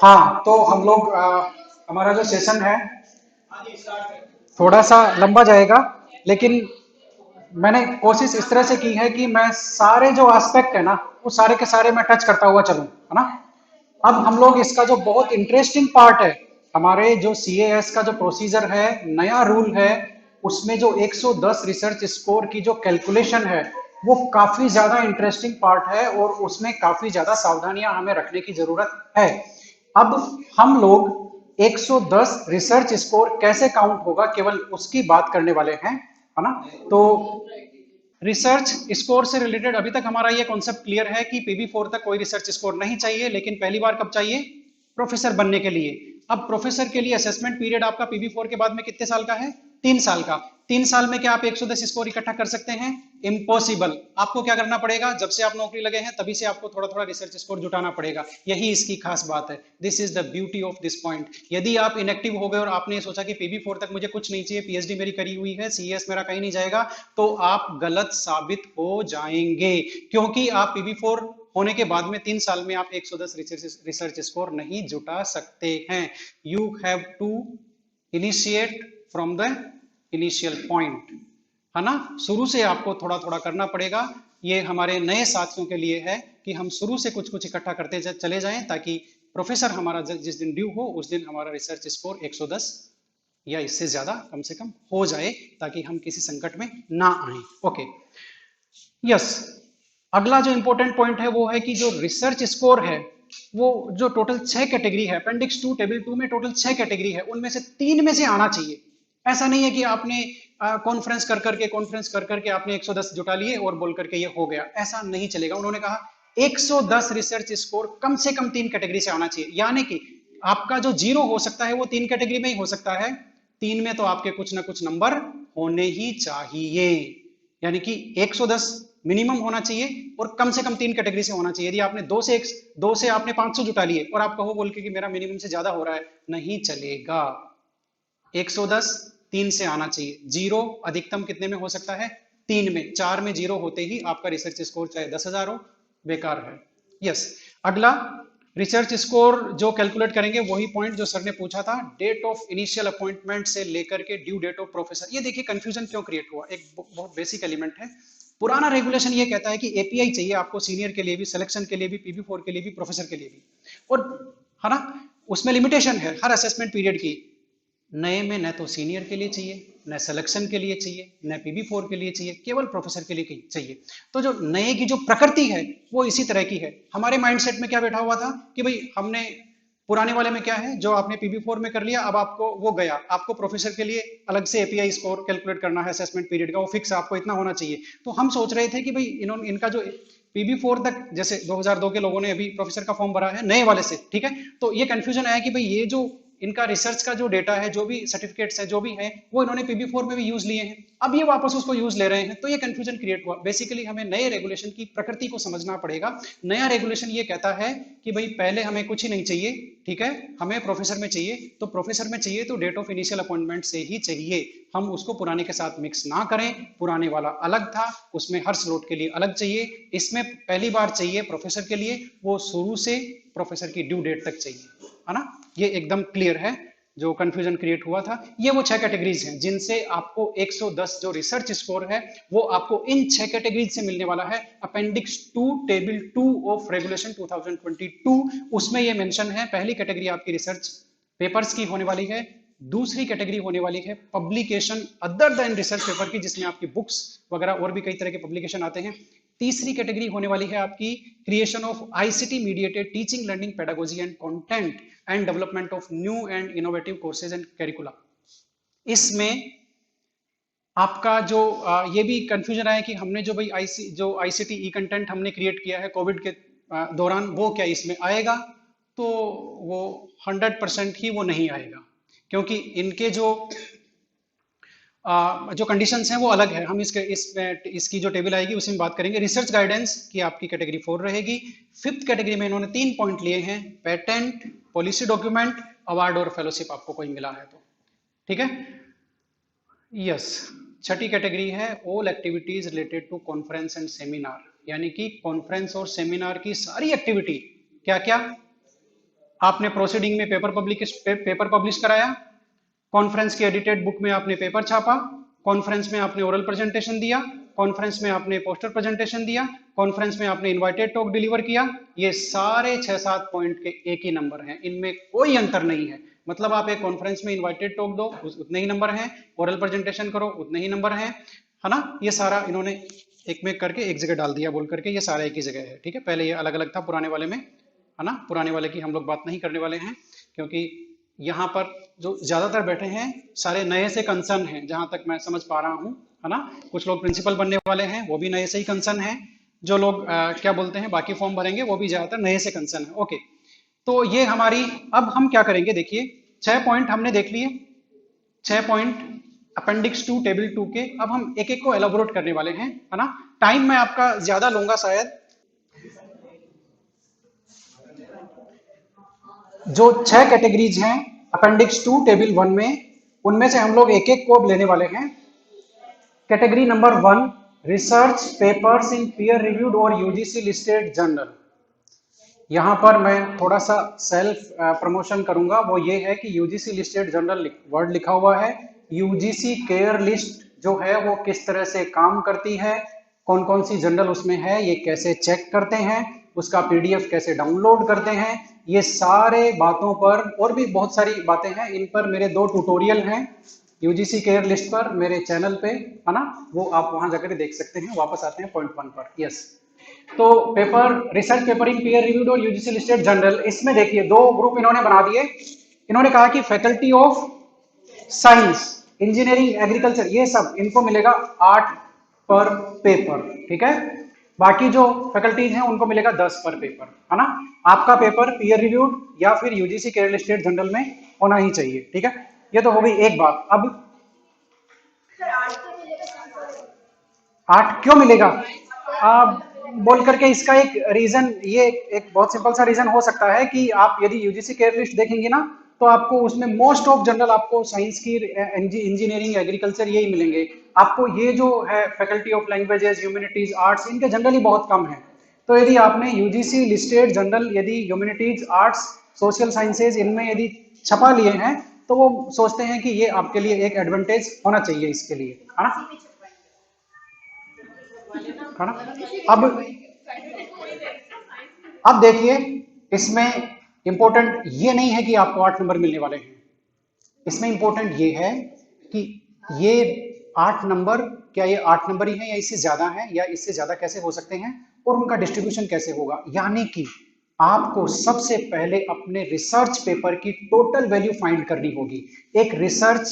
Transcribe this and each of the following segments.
हाँ, तो हम लोग हमारा जो सेशन है थोड़ा सा लंबा जाएगा, लेकिन मैंने कोशिश इस तरह से की है कि मैं सारे जो एस्पेक्ट है ना, वो सारे के सारे मैं टच करता हुआ चलूं, है ना। अब हम लोग इसका जो बहुत इंटरेस्टिंग पार्ट है, हमारे जो सीएएस का जो प्रोसीजर है, नया रूल है, उसमें जो 110 रिसर्च स्कोर की जो कैलकुलेशन है, वो काफी ज्यादा इंटरेस्टिंग पार्ट है और उसमें काफी ज्यादा सावधानियां हमें रखने की जरूरत है। अब हम लोग 110 रिसर्च स्कोर कैसे काउंट होगा, केवल उसकी बात करने वाले हैं, है ना। तो रिसर्च स्कोर से रिलेटेड अभी तक हमारा ये कॉन्सेप्ट क्लियर है कि पीबी 4 तक कोई रिसर्च स्कोर नहीं चाहिए, लेकिन पहली बार कब चाहिए? प्रोफेसर बनने के लिए। अब प्रोफेसर के लिए असेसमेंट पीरियड आपका पीबी 4 के बाद में कितने साल का है? 3 साल का। 3 साल में क्या आप 110 स्कोर इकट्ठा कर सकते हैं? इम्पॉसिबल। आपको क्या करना पड़ेगा? जब से आप नौकरी लगे हैं तभी से आपको थोड़ा थोड़ा रिसर्च स्कोर जुटाना पड़ेगा। यही इसकी खास बात है। This is the beauty of this point. यदि आप इनएक्टिव हो गए और आपने सोचा कि पीबी 4 तक मुझे कुछ नहीं चाहिए, पीएचडी मेरी करी हुई है, सीएस मेरा कहीं नहीं जाएगा, तो आप गलत साबित हो जाएंगे, क्योंकि आप पीबी 4 होने के बाद में 3 साल में आप 110 रिसर्च स्कोर नहीं जुटा सकते हैं। You have to initiate from the initial point, है ना। शुरू से आपको थोड़ा थोड़ा करना पड़ेगा। ये हमारे नए साथियों के लिए है कि हम शुरू से कुछ कुछ इकट्ठा करते चले जाएं, ताकि प्रोफेसर हमारा जिस दिन ड्यू हो उस दिन हमारा रिसर्च स्कोर 110 या इससे ज्यादा कम से कम हो जाए, ताकि हम किसी संकट में ना आए। Okay, yes. अगला जो इंपॉर्टेंट पॉइंट है वो है कि जो रिसर्च स्कोर है, वो जो टोटल 6 कैटेगरी है, अपेंडिक्स 2 टेबल 2 में टोटल 6 कैटेगरी है, उनमें से 3 में से आना चाहिए। ऐसा नहीं है कि आपने कॉन्फ्रेंस कर करके आपने 110 जुटा लिए और बोल करके ये हो गया, ऐसा नहीं चलेगा। उन्होंने कहा 110 रिसर्च स्कोर कम से कम 3 कैटेगरी से आना चाहिए, यानी कि आपका जो जीरो हो सकता है वो 3 कैटेगरी में ही हो सकता है। 3 में तो आपके कुछ ना कुछ नंबर होने ही चाहिए, यानी कि 110 मिनिमम होना चाहिए और कम से कम 3 कैटेगरी से होना चाहिए। यदि आपने दो से आपने 500 जुटा लिए और आप कहो बोल के कि मेरा मिनिमम से ज्यादा हो रहा है, नहीं चलेगा। 110 3 से आना चाहिए। जीरो अधिकतम कितने में हो सकता है? 3 में। 4 में जीरो होते ही आपका रिसर्च स्कोर चाहे 10,000 हो, बेकार है। यस। अगला रिसर्च स्कोर जो कैलकुलेट करेंगे वही पॉइंट जो सर ने पूछा था, डेट ऑफ इनिशियल अपॉइंटमेंट से लेकर के ड्यू डेट ऑफ प्रोफेसर। ये देखिए कंफ्यूजन क्यों क्रिएट हुआ, एक बहुत बेसिक एलिमेंट है। पुराना रेगुलेशन ये कहता है कि एपीआई चाहिए आपको सीनियर के लिए भी, सिलेक्शन के लिए भी, पीबी 4 के लिए भी, प्रोफेसर के लिए भी। और है ना, उसमें लिमिटेशन है हर असेसमेंट पीरियड की। नए में न तो सीनियर के लिए चाहिए, न सिलेक्शन के लिए चाहिए, न पीबी 4 के लिए चाहिए, केवल प्रोफेसर के लिए चाहिए। तो जो नए की जो प्रकृति है वो इसी तरह की है। हमारे माइंडसेट में क्या बैठा हुआ था कि भाई हमने पुराने वाले में क्या है, जो आपने पीबी 4 में कर लिया, अब आपको वो गया, आपको प्रोफेसर के लिए अलग से एपीआई स्कोर कैलकुलेट करना है असेसमेंट पीरियड का, वो फिक्स आपको इतना होना चाहिए। तो हम सोच रहे थे कि भाई इन्होंने इनका जो पीबी 4 तक, जैसे 2002 के लोगों ने अभी प्रोफेसर का फॉर्म भरा है नए वाले से, ठीक है, तो ये कंफ्यूजन आया कि भाई ये जो इनका रिसर्च का जो डेटा है, जो भी सर्टिफिकेट्स है, जो भी है, वो इन्होंने पीबी 4 में भी यूज लिए हैं, अब ये वापस उसको यूज ले रहे हैं, तो ये कंफ्यूजन क्रिएट हुआ। बेसिकली हमें नए रेगुलेशन की प्रकृति को समझना पड़ेगा। नया रेगुलेशन ये कहता है कि भाई पहले हमें कुछ ही नहीं चाहिए, ठीक है, हमें प्रोफेसर में चाहिए, तो प्रोफेसर में चाहिए तो डेट ऑफ इनिशियल अपॉइंटमेंट से ही चाहिए। हम उसको पुराने के साथ मिक्स ना करें। पुराने वाला अलग था, उसमें हर स्लॉट के लिए अलग चाहिए, इसमें पहली बार चाहिए प्रोफेसर के लिए, वो शुरू से प्रोफेसर की ड्यू डेट तक चाहिए, है ना। ये एकदम क्लियर है। जो कंफ्यूजन क्रिएट हुआ था, ये वो 6 कैटेगरीज हैं जिनसे आपको 110 जो रिसर्च स्कोर है वो आपको इन 6 कैटेगरीज से मिलने वाला है। अपेंडिक्स 2 टेबल 2 ऑफ रेगुलेशन 2022, उसमें ये मेंशन है। पहली कैटेगरी आपकी रिसर्च पेपर्स की होने वाली है, दूसरी कैटेगरी होने वाली है publication other than research paper की, जिसमें आपकी बुक्स वगैरह और भी कई तरह के पब्लिकेशन आते हैं। तीसरी कैटेगरी होने वाली है आपकी creation of ICT mediated teaching learning pedagogy and content and development of new and innovative courses and करिकुला। इसमें आपका जो ये भी कंफ्यूजन है कि हमने जो भाई आईसीटी ई कंटेंट हमने क्रिएट किया है कोविड के दौरान, वो क्या इसमें आएगा? तो वो 100% ही वो नहीं आएगा, क्योंकि इनके जो कंडीशंस हैं वो अलग है। हम इसकी जो टेबल आएगी उसी में बात करेंगे। रिसर्च गाइडेंस की आपकी कैटेगरी 4 रहेगी। फिफ्थ कैटेगरी में इन्होंने 3 पॉइंट लिए हैं, पेटेंट, पॉलिसी डॉक्यूमेंट, अवार्ड और फेलोशिप आपको कोई मिला है तो, ठीक है। यस। छठी कैटेगरी है all activities related to conference and seminar, यानी कि कॉन्फ्रेंस और सेमिनार की सारी एक्टिविटी। क्या क्या? आपने प्रोसीडिंग में पेपर पब्लिश कराया, कॉन्फ्रेंस की एडिटेड बुक में आपने पेपर छापा, कॉन्फ्रेंस में आपने ओरल प्रेजेंटेशन दिया, कॉन्फ्रेंस में आपने पोस्टर प्रेजेंटेशन दिया, कॉन्फ्रेंस में आपने इनवाइटेड टॉक डिलीवर किया। ये सारे 6-7 पॉइंट के एक ही नंबर हैं, इनमें कोई अंतर नहीं है। मतलब आप एक कॉन्फ्रेंस में इनवाइटेड टॉक दो, उतने ही नंबर हैं, ओरल प्रेजेंटेशन करो, उतने ही नंबर हैं, है ना। ये सारा इन्होंने एक में करके एक जगह डाल दिया बोल करके, ये सारा एक ही जगह है, ठीक है। पहले ये अलग अलग था पुराने वाले में, है ना। पुराने वाले की हम लोग बात नहीं करने वाले हैं, क्योंकि यहाँ पर जो ज्यादातर बैठे हैं सारे नए से कंसर्न हैं, जहां तक मैं समझ पा रहा हूँ, है ना। कुछ लोग प्रिंसिपल बनने वाले हैं, वो भी नए से ही कंसर्न है। जो लोग क्या बोलते हैं बाकी फॉर्म भरेंगे, वो भी ज्यादातर नए से कंसर्न है। ओके, तो ये हमारी, अब हम क्या करेंगे, देखिए 6 पॉइंट हमने देख लिए, 6 पॉइंट अपेंडिक्स 2 टेबल 2 के। अब हम एक एक को एलाबोरेट करने वाले हैं, है ना। टाइम मैं आपका ज्यादा लूंगा शायद। जो 6 कैटेगरीज हैं अपेंडिक्स 2 टेबल 1 में, उनमें से हम लोग एक एक को लेने वाले हैं। कैटेगरी नंबर 1, रिसर्च पेपर्स इन पीयर रिव्यूड और यूजीसी लिस्टेड जर्नल। यहां पर मैं थोड़ा सा सेल्फ प्रमोशन करूंगा, वो ये है कि यूजीसी लिस्टेड जर्नल वर्ड लिखा हुआ है। यूजीसी केयर लिस्ट जो है वो किस तरह से काम करती है, कौन कौन सी जर्नल उसमें है, ये कैसे चेक करते हैं, उसका पीडीएफ कैसे डाउनलोड करते हैं, ये सारे बातों पर और भी बहुत सारी बातें हैं। इन पर मेरे 2 ट्यूटोरियल हैं यूजीसी केयर लिस्ट पर मेरे चैनल पे, है ना। वो आप वहां जाकर देख सकते हैं। वापस आते हैं पॉइंट 1 पर। यस, तो paper, research paper in peer reviewed और यूजीसी लिस्टेड जर्नल, इसमें देखिए 2 ग्रुप इन्होंने बना दिए। इन्होंने कहा कि faculty of science, engineering, agriculture, ये सब इनको मिलेगा 8 पर पेपर, ठीक है। बाकी जो फैकल्टीज हैं उनको मिलेगा 10 पर पेपर, है ना। आपका पेपर पीयर रिव्यूड या फिर यूजीसी केयर लिस्टेड जर्नल में होना ही चाहिए, ठीक है। ये तो हो गई एक बात। अब 8 क्यों मिलेगा बोल करके, इसका एक रीजन, ये एक बहुत सिंपल सा रीजन हो सकता है कि आप यदि यूजीसी केयर लिस्ट देखेंगे ना, तो आपको उसमें मोस्ट ऑफ जनरल आपको साइंस की, इंजीनियरिंग, एग्रीकल्चर यही मिलेंगे। आपको ये जो है faculty of languages, humanities, arts, इनके जनरली बहुत कम है। तो यदि आपने यूजीसी लिस्टेड जनरल यदि ह्यूमैनिटीज, आर्ट्स, सोशल साइंसेज इनमें यदि छपा लिए हैं, तो वो सोचते हैं कि ये आपके लिए एक एडवांटेज होना चाहिए इसके लिए, है ना, है ना। अब देखिए, इसमें इंपॉर्टेंट ये नहीं है कि आपको 8 नंबर मिलने वाले हैं। इसमें इंपॉर्टेंट ये है कि ये 8 नंबर, क्या ये 8 नंबर ही है या इससे ज्यादा है, या इससे ज्यादा कैसे हो सकते हैं, और उनका डिस्ट्रीब्यूशन कैसे होगा। यानी कि आपको सबसे पहले अपने रिसर्च पेपर की टोटल वैल्यू फाइंड करनी होगी। एक रिसर्च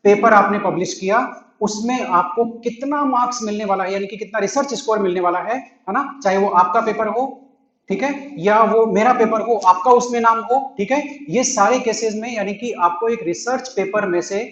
पेपर आपने पब्लिश किया, उसमें आपको कितना मार्क्स मिलने वाला है, यानी कि कितना रिसर्च स्कोर मिलने वाला है ना। चाहे वो आपका पेपर हो, ठीक है, या वो मेरा पेपर हो, आपका उसमें नाम हो, ठीक है। ये सारे केसेस में यानी कि आपको एक रिसर्च पेपर में से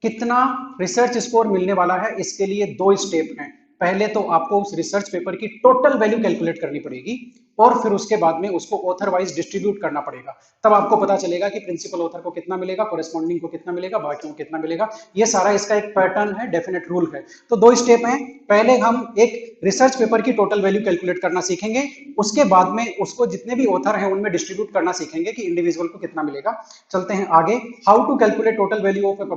कितना रिसर्च स्कोर मिलने वाला है, इसके लिए 2 स्टेप हैं। पहले तो आपको उस रिसर्च पेपर की टोटल वैल्यू कैलकुलेट करनी पड़ेगी, और फिर उसके बाद में उसको ऑथर वाइज डिस्ट्रीब्यूट करना पड़ेगा। तब आपको पता चलेगा कि प्रिंसिपल ऑथर को कितना मिलेगा, कोरेस्पॉन्डिंग को कितना मिलेगा, बाकियों को कितना मिलेगा। ये सारा इसका एक पैटर्न है, डेफिनेट रूल है। तो 2 स्टेप हैं। पहले हम एक रिसर्च पेपर की टोटल वैल्यू कैलकुलेट करना सीखेंगे, उसके बाद में उसको जितने भी ऑथर हैं उनमें डिस्ट्रीब्यूट करना सीखेंगे कि इंडिविजुअल को कितना मिलेगा। चलते हैं आगे। How to calculate total value of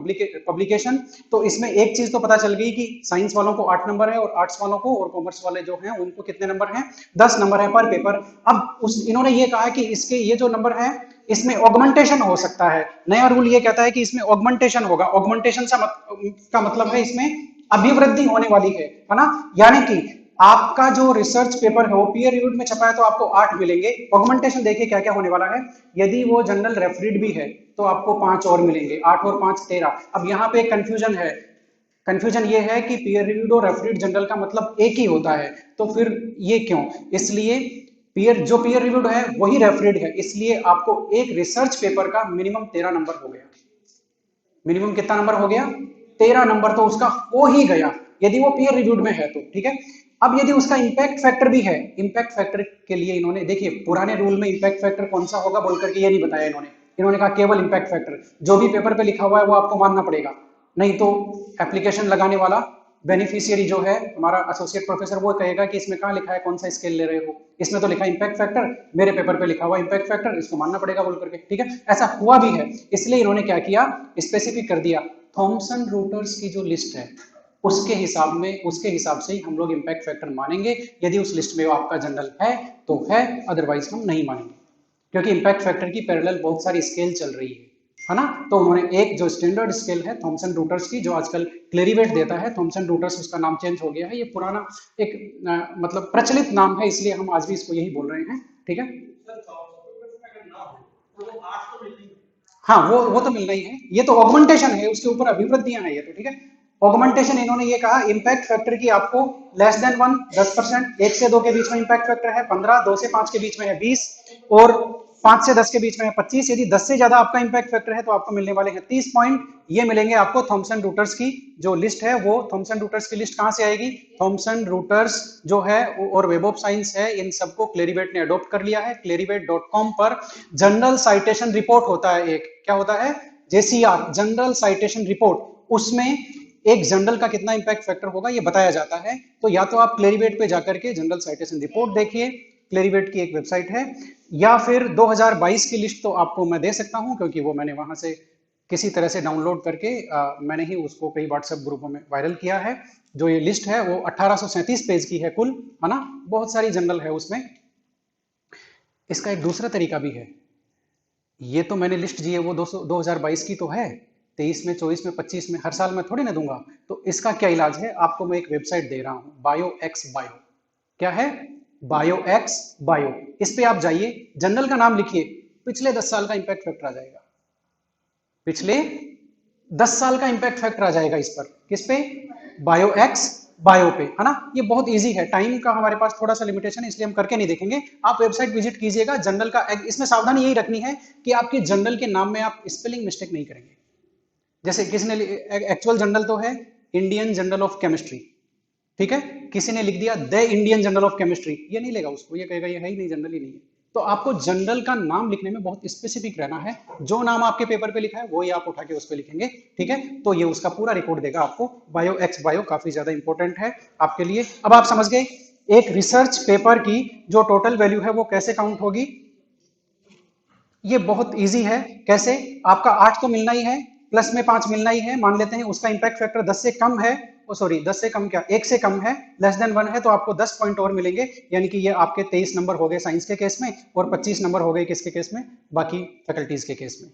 publication. तो इसमें एक चीज तो पता चल गई कि साइंस वालों को 8 नंबर है, और आर्ट्स वालों को और कॉमर्स वाले जो हैं उनको कितने नंबर हैं, 10 नंबर है पर पेपर। अब इन्होंने ये कहा कि इसके ये जो नंबर है इसमें ऑगमेंटेशन हो सकता है। नया रूल ये कहता है कि इसमें ऑगमेंटेशन होगा। ऑगमेंटेशन का मतलब है इसमें अभिवृद्धि होने वाली है ना। यानी कि आपका जो रिसर्च पेपर है वो पीयर रिव्यूड में छपा है तो आपको 8 मिलेंगे। ऑगमेंटेशन देखिए क्या क्या होने वाला है। यदि वो जर्नल रेफरीड भी है तो आपको 5 और मिलेंगे, 8 और 5 13। अब यहाँ पे एक कंफ्यूजन है। कंफ्यूजन ये है कि पीयर रिव्यूड और रेफरीड जर्नल का मतलब एक ही होता है, तो फिर ये क्यों। इसलिए पीयर रिव्यूड है वही रेफरीड है, इसलिए आपको एक रिसर्च पेपर का मिनिमम 13 नंबर हो गया। मिनिमम कितना नंबर हो गया, 13 नंबर तो उसका हो ही गया यदि वो पीयर रिव्यूड में है तो, ठीक है। अब यदि उसका इंपैक्ट फैक्टर भी है, इंपैक्ट फैक्टर के लिए इन्होंने देखिए पुराने रूल में इंपैक्ट फैक्टर कौन सा होगा बोल करके ये नहीं बताया इन्होंने कहा केवल इंपैक्ट फैक्टर। जो भी पेपर पे लिखा हुआ है वो आपको मानना पड़ेगा, नहीं तो एप्लीकेशन लगाने वाला बेनिफिशियरी जो है हमारा एसोसिएट प्रोफेसर वो कहेगा कि इसमें कहाँ लिखा है, कौन सा स्केल ले रहे हो, इसमें तो लिखा है इम्पैक्ट फैक्टर, मेरे पेपर पे लिखा हुआ इम्पैक्ट फैक्टर, इसको मानना पड़ेगा बोल करके, ठीक है। ऐसा हुआ भी है, इसलिए इन्होंने क्या किया, स्पेसिफिक कर दिया थॉमसन रूटर्स की जो लिस्ट है उसके हिसाब से ही हम लोग इम्पैक्ट फैक्टर मानेंगे। यदि उस लिस्ट में आपका जनरल है तो है, अदरवाइज हम नहीं मानेंगे, क्योंकि इम्पैक्ट फैक्टर की पैरेलल बहुत सारी स्केल चल रही है ना। तो उन्होंने एक जो स्टैंडर्ड स्केल है थॉमसन रूटर्स की, जो आजकल क्लेरिवेट देता है, थॉमसन रूटर्स उसका नाम चेंज हो गया है, ये पुराना एक मतलब प्रचलित नाम है, इसलिए हम आज भी इसको यही बोल रहे हैं, ठीक है। हाँ वो तो मिलना ही है, ये तो ऑगमेंटेशन है, उसके ऊपर अभिवृद्धियां हैं ये तो, ठीक है। ऑगमेंटेशन इन्होंने ये कहा इम्पैक्ट फैक्टर की आपको लेस देन 1 10%, 1 से 2 के बीच में इम्पैक्ट फैक्टर है 15, 2 से 5 के बीच में है 20 और 5 से 10 के बीच में है 25। यदि 10 से ज्यादा आपका इम्पैक्ट फैक्टर है तो आपको मिलने वाले हैं 30 पॉइंट। ये मिलेंगे आपको थॉमसन रूटर्स की जो लिस्ट है, वो थॉमसन रूटर्स की लिस्ट कहां से आएगी, थॉमसन रूटर्स जो है और वेब ऑफ साइंस है, इन सबको क्लेरिवेट ने अडॉप्ट कर लिया है। क्लेरिवेट.com पर जनरल साइटेशन रिपोर्ट होता है, एक क्या होता है, जेसीआर, जनरल साइटेशन रिपोर्ट, उसमें एक जनरल का कितना इंपैक्ट फैक्टर होगा ये बताया जाता है। तो या तो आप क्लेरिवेट पे जाकर के जनरल साइटेशन रिपोर्ट देखिए, क्लेरिवेट की एक वेबसाइट है, या फिर 2022 की लिस्ट तो आपको मैं दे सकता हूं, क्योंकि वो मैंने वहां से किसी तरह से डाउनलोड करके मैंने ही उसको कई व्हाट्सएप ग्रुपों में वायरल किया है। जो ये लिस्ट है वो 1837 पेज की है कुल, है ना, बहुत सारी जनरल है उसमें। इसका एक दूसरा तरीका भी है, ये तो मैंने लिस्ट दी है वो 2022 की तो है, 23 में 24 में 25 में हर साल मैं थोड़ी ना दूंगा। तो इसका क्या इलाज है, आपको मैं एक वेबसाइट दे रहा हूं, बायो एक्स बायो, क्या है, बायो एक्स बायो, इस पे आप जाइए, जनरल का नाम लिखिए, पिछले 10 साल का इंपैक्ट फैक्टर आ जाएगा, पिछले 10 साल का इंपैक्ट फैक्टर आ जाएगा इस पर, किस पे, बायो एक्स बायो पे, है ना। ये बहुत इजी है, टाइम का हमारे पास थोड़ा सा लिमिटेशन है इसलिए हम करके नहीं देखेंगे, आप वेबसाइट विजिट कीजिएगा। जनरल का इसमें सावधानी यही रखनी है कि आपके जनरल के नाम में आप स्पेलिंग मिस्टेक नहीं करेंगे। जैसे किसी ने, एक्चुअल जनरल तो है इंडियन जर्नल ऑफ केमिस्ट्री, ठीक है, किसी ने लिख दिया the Indian journal of chemistry, ये नहीं लेगा उसको, ये कहेगा ये है ही नहीं, जनरल ही नहीं है। तो आपको जनरल का नाम लिखने में बहुत स्पेसिफिक रहना है, जो नाम आपके पेपर पे लिखा है वही आप उठा के उस पर लिखेंगे, ठीक है। तो ये उसका पूरा रिकॉर्ड देगा आपको। बायो एक्स बायो काफी ज्यादा इंपॉर्टेंट है आपके लिए। अब आप समझ गए एक रिसर्च पेपर की जो टोटल वैल्यू है वो कैसे काउंट होगी, ये बहुत इजी है। कैसे, आपका 8 तो मिलना ही है, प्लस में 5 मिलना ही है, मान लेते हैं उसका इंपैक्ट फैक्टर 10 से कम है, ओ सॉरी 10 से कम क्या, 1 से कम है, लेस देन 1 है, तो आपको 10 पॉइंट और मिलेंगे, यानी कि ये आपके 23 नंबर हो गए साइंस के केस में, और 25 नंबर हो गए किसके केस में, बाकी फैकल्टीज के केस में,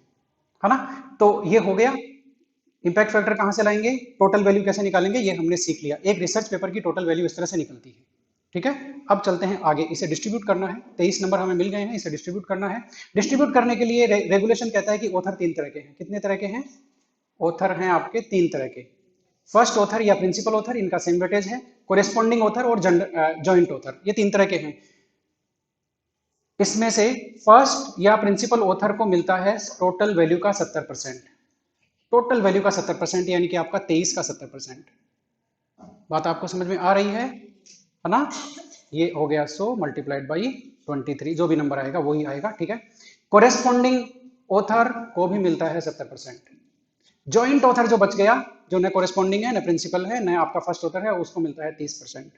है ना। तो ये हो गया, इंपैक्ट फैक्टर कहां से लाएंगे, टोटल वैल्यू कैसे निकालेंगे, ये हमने सीख लिया। एक रिसर्च पेपर की टोटल वैल्यू इस तरह से निकलती है, ठीक है। अब चलते हैं आगे, इसे डिस्ट्रीब्यूट करना है, 23 नंबर हमें मिल गए हैं, इसे डिस्ट्रीब्यूट करना है। डिस्ट्रीब्यूट करने के लिए रेगुलेशन कहता है कि ऑथर 3 तरह के हैं, कितने तरह के हैं, ऑथर हैं आपके 3 तरह के, फर्स्ट ऑथर या प्रिंसिपल ऑथर, इनका सेम वेटेज है, कोरेस्पॉन्डिंग ऑथर और जॉइंट ऑथर, ये 3 तरह के हैं। इसमें से फर्स्ट या प्रिंसिपल ऑथर को मिलता है टोटल वैल्यू का 70%, टोटल वैल्यू का 70%, यानी कि आपका 23 का 70%। बात आपको समझ में आ रही है ना। ये हो गया 100 मल्टीप्लाइड बाई 23, जो भी नंबर आएगा वही आएगा, ठीक है। कोरेस्पॉन्डिंग ऑथर को भी मिलता है 70%। जॉइंट ऑथर जो बच गया, जो न कोरेस्पॉन्डिंग है, न प्रिंसिपल है, न आपका फर्स्ट ऑथर है, उसको मिलता है 30%।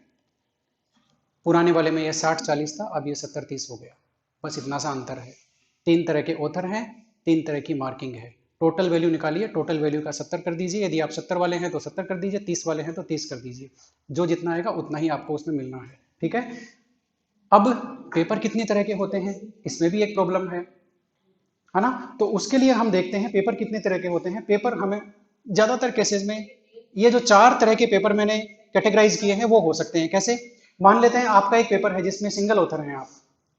पुराने वाले में ये 60-40 था, अब ये 70-30 हो गया, बस इतना सा अंतर है। 3 तरह के ऑथर हैं, 3 तरह की मार्किंग है। टोटल वैल्यू निकालिए, टोटल वैल्यू का 70 कर दीजिए, यदि आप 70 वाले हैं तो 70 कर दीजिए, 30 वाले हैं तो 30 कर दीजिए, जो जितना आएगा उतना ही आपको उसमें मिलना है, ठीक है। अब पेपर कितने तरह के होते हैं, इसमें भी एक प्रॉब्लम है ना। तो उसके लिए हम देखते हैं पेपर कितने तरह के होते हैं। पेपर हमें ज्यादातर केसेस में ये जो 4 तरह के पेपर मैंने कैटेगराइज किए हैं वो हो सकते हैं। कैसे, मान लेते हैं आपका एक पेपर है जिसमें सिंगल ऑथर हैं,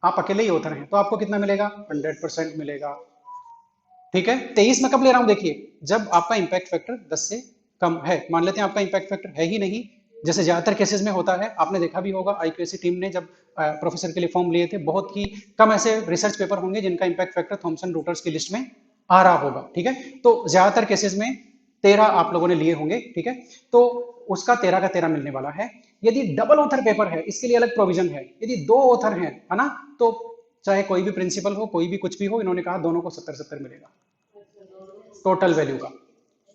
आप अकेले ही ऑथर हैं, तो आपको कितना मिलेगा, 100% मिलेगा, ठीक है। 23 में कब ले रहा हूं, देखिए जब आपका इंपैक्ट फैक्टर 10 से कम है। मान लेते हैं आपका इंपैक्ट फैक्टर है ही नहीं, जैसे ज्यादातर केसेस में होता है, आपने देखा भी होगा आईक्यूएसी टीम ने जब प्रोफेसर के लिए फॉर्म लिए थे, बहुत ही कम ऐसे रिसर्च पेपर होंगे जिनका इंपैक्ट फैक्टर थॉमसन रूटर्स की लिस्ट में आ रहा होगा, ठीक है। तो ज्यादातर केसेस में 13 आप लोगों ने लिए होंगे, ठीक है। तो उसका 13 का 13 मिलने वाला है। यदि डबल ऑथर पेपर है, इसके लिए अलग प्रोविजन है, यदि 2 ऑथर हैं, है ना, तो चाहे कोई भी प्रिंसिपल हो, कोई भी कुछ भी हो, इन्होंने कहा दोनों को 70-70 मिलेगा टोटल वैल्यू का।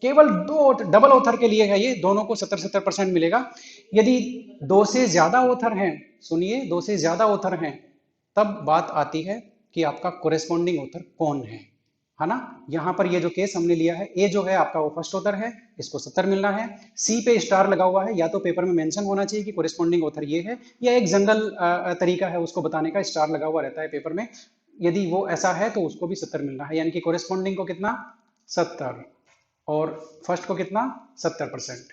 केवल दो डबल ऑथर के लिए है ये, दोनों को 70-70% मिलेगा। यदि दो से ज्यादा ऑथर हैं, सुनिए, दो से ज्यादा ऑथर हैं, तब बात आती है कि आपका कोरेस्पॉन्डिंग ऑथर कौन है ना। यहां पर ये जो केस हमने लिया है, ए जो है आपका वो फर्स्ट ऑथर है, इसको 70 मिलना है। सी पे स्टार लगा हुआ है, या तो पेपर में मेंशन होना चाहिए कि कोरेस्पॉन्डिंग ऑथर ये है, या एक जनरल तरीका है उसको बताने का, स्टार लगा हुआ रहता है पेपर में, यदि वो ऐसा है तो उसको भी 70 मिलना है। यानी कि कोरेस्पॉन्डिंग को कितना, 70, और फर्स्ट को कितना, 70%,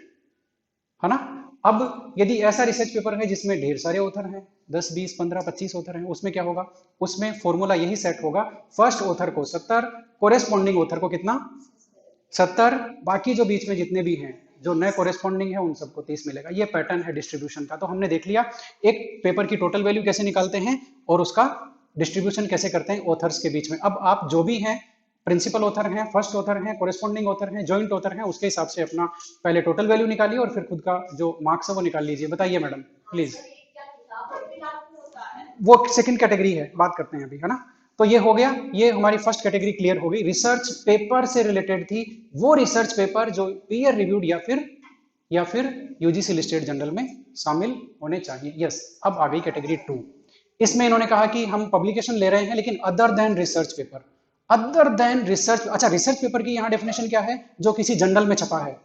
है ना। अब यदि ऐसा रिसर्च पेपर है जिसमें ढेर सारे ऑथर हैं, 10, 20, 15, 25 ऑथर हैं, उसमें क्या होगा, उसमें फॉर्मूला यही सेट होगा, फर्स्ट ऑथर को 70, कोरेस्पॉन्डिंग ऑथर को कितना, 70, बाकी जो बीच में जितने भी हैं जो नए कोरेस्पॉन्डिंग है उन सबको 30 मिलेगा। ये पैटर्न है डिस्ट्रीब्यूशन का। तो हमने देख लिया एक पेपर की टोटल वैल्यू कैसे निकालते हैं और उसका डिस्ट्रीब्यूशन कैसे करते हैं ऑथर्स के बीच में। अब आप जो भी हैं, प्रिंसिपल ऑथर हैं, फर्स्ट ऑथर हैं, कोरेस्पॉन्डिंग ऑथर हैं, जॉइंट ऑथर हैं, उसके हिसाब से अपना पहले टोटल वैल्यू निकालिए और फिर खुद का जो मार्क्स है वो निकाल लीजिए। बताइए मैडम प्लीज। वो सेकंड कैटेगरी है, बात करते हैं अभी, है ना। तो ये हो गया, ये हमारी फर्स्ट कैटेगरी क्लियर हो गई, रिसर्च पेपर से रिलेटेड थी। वो रिसर्च पेपर जो पीयर रिव्यूड या फिर यूजीसी लिस्टेड जर्नल में शामिल होने चाहिए। यस, अब आ गई कैटेगरी 2। इसमें इन्होंने कहा कि हम पब्लिकेशन ले रहे हैं लेकिन other than research paper, other than research. अच्छा, रिसर्च पेपर की यहाँ डेफिनेशन क्या है, जो किसी जर्नल में छपा है,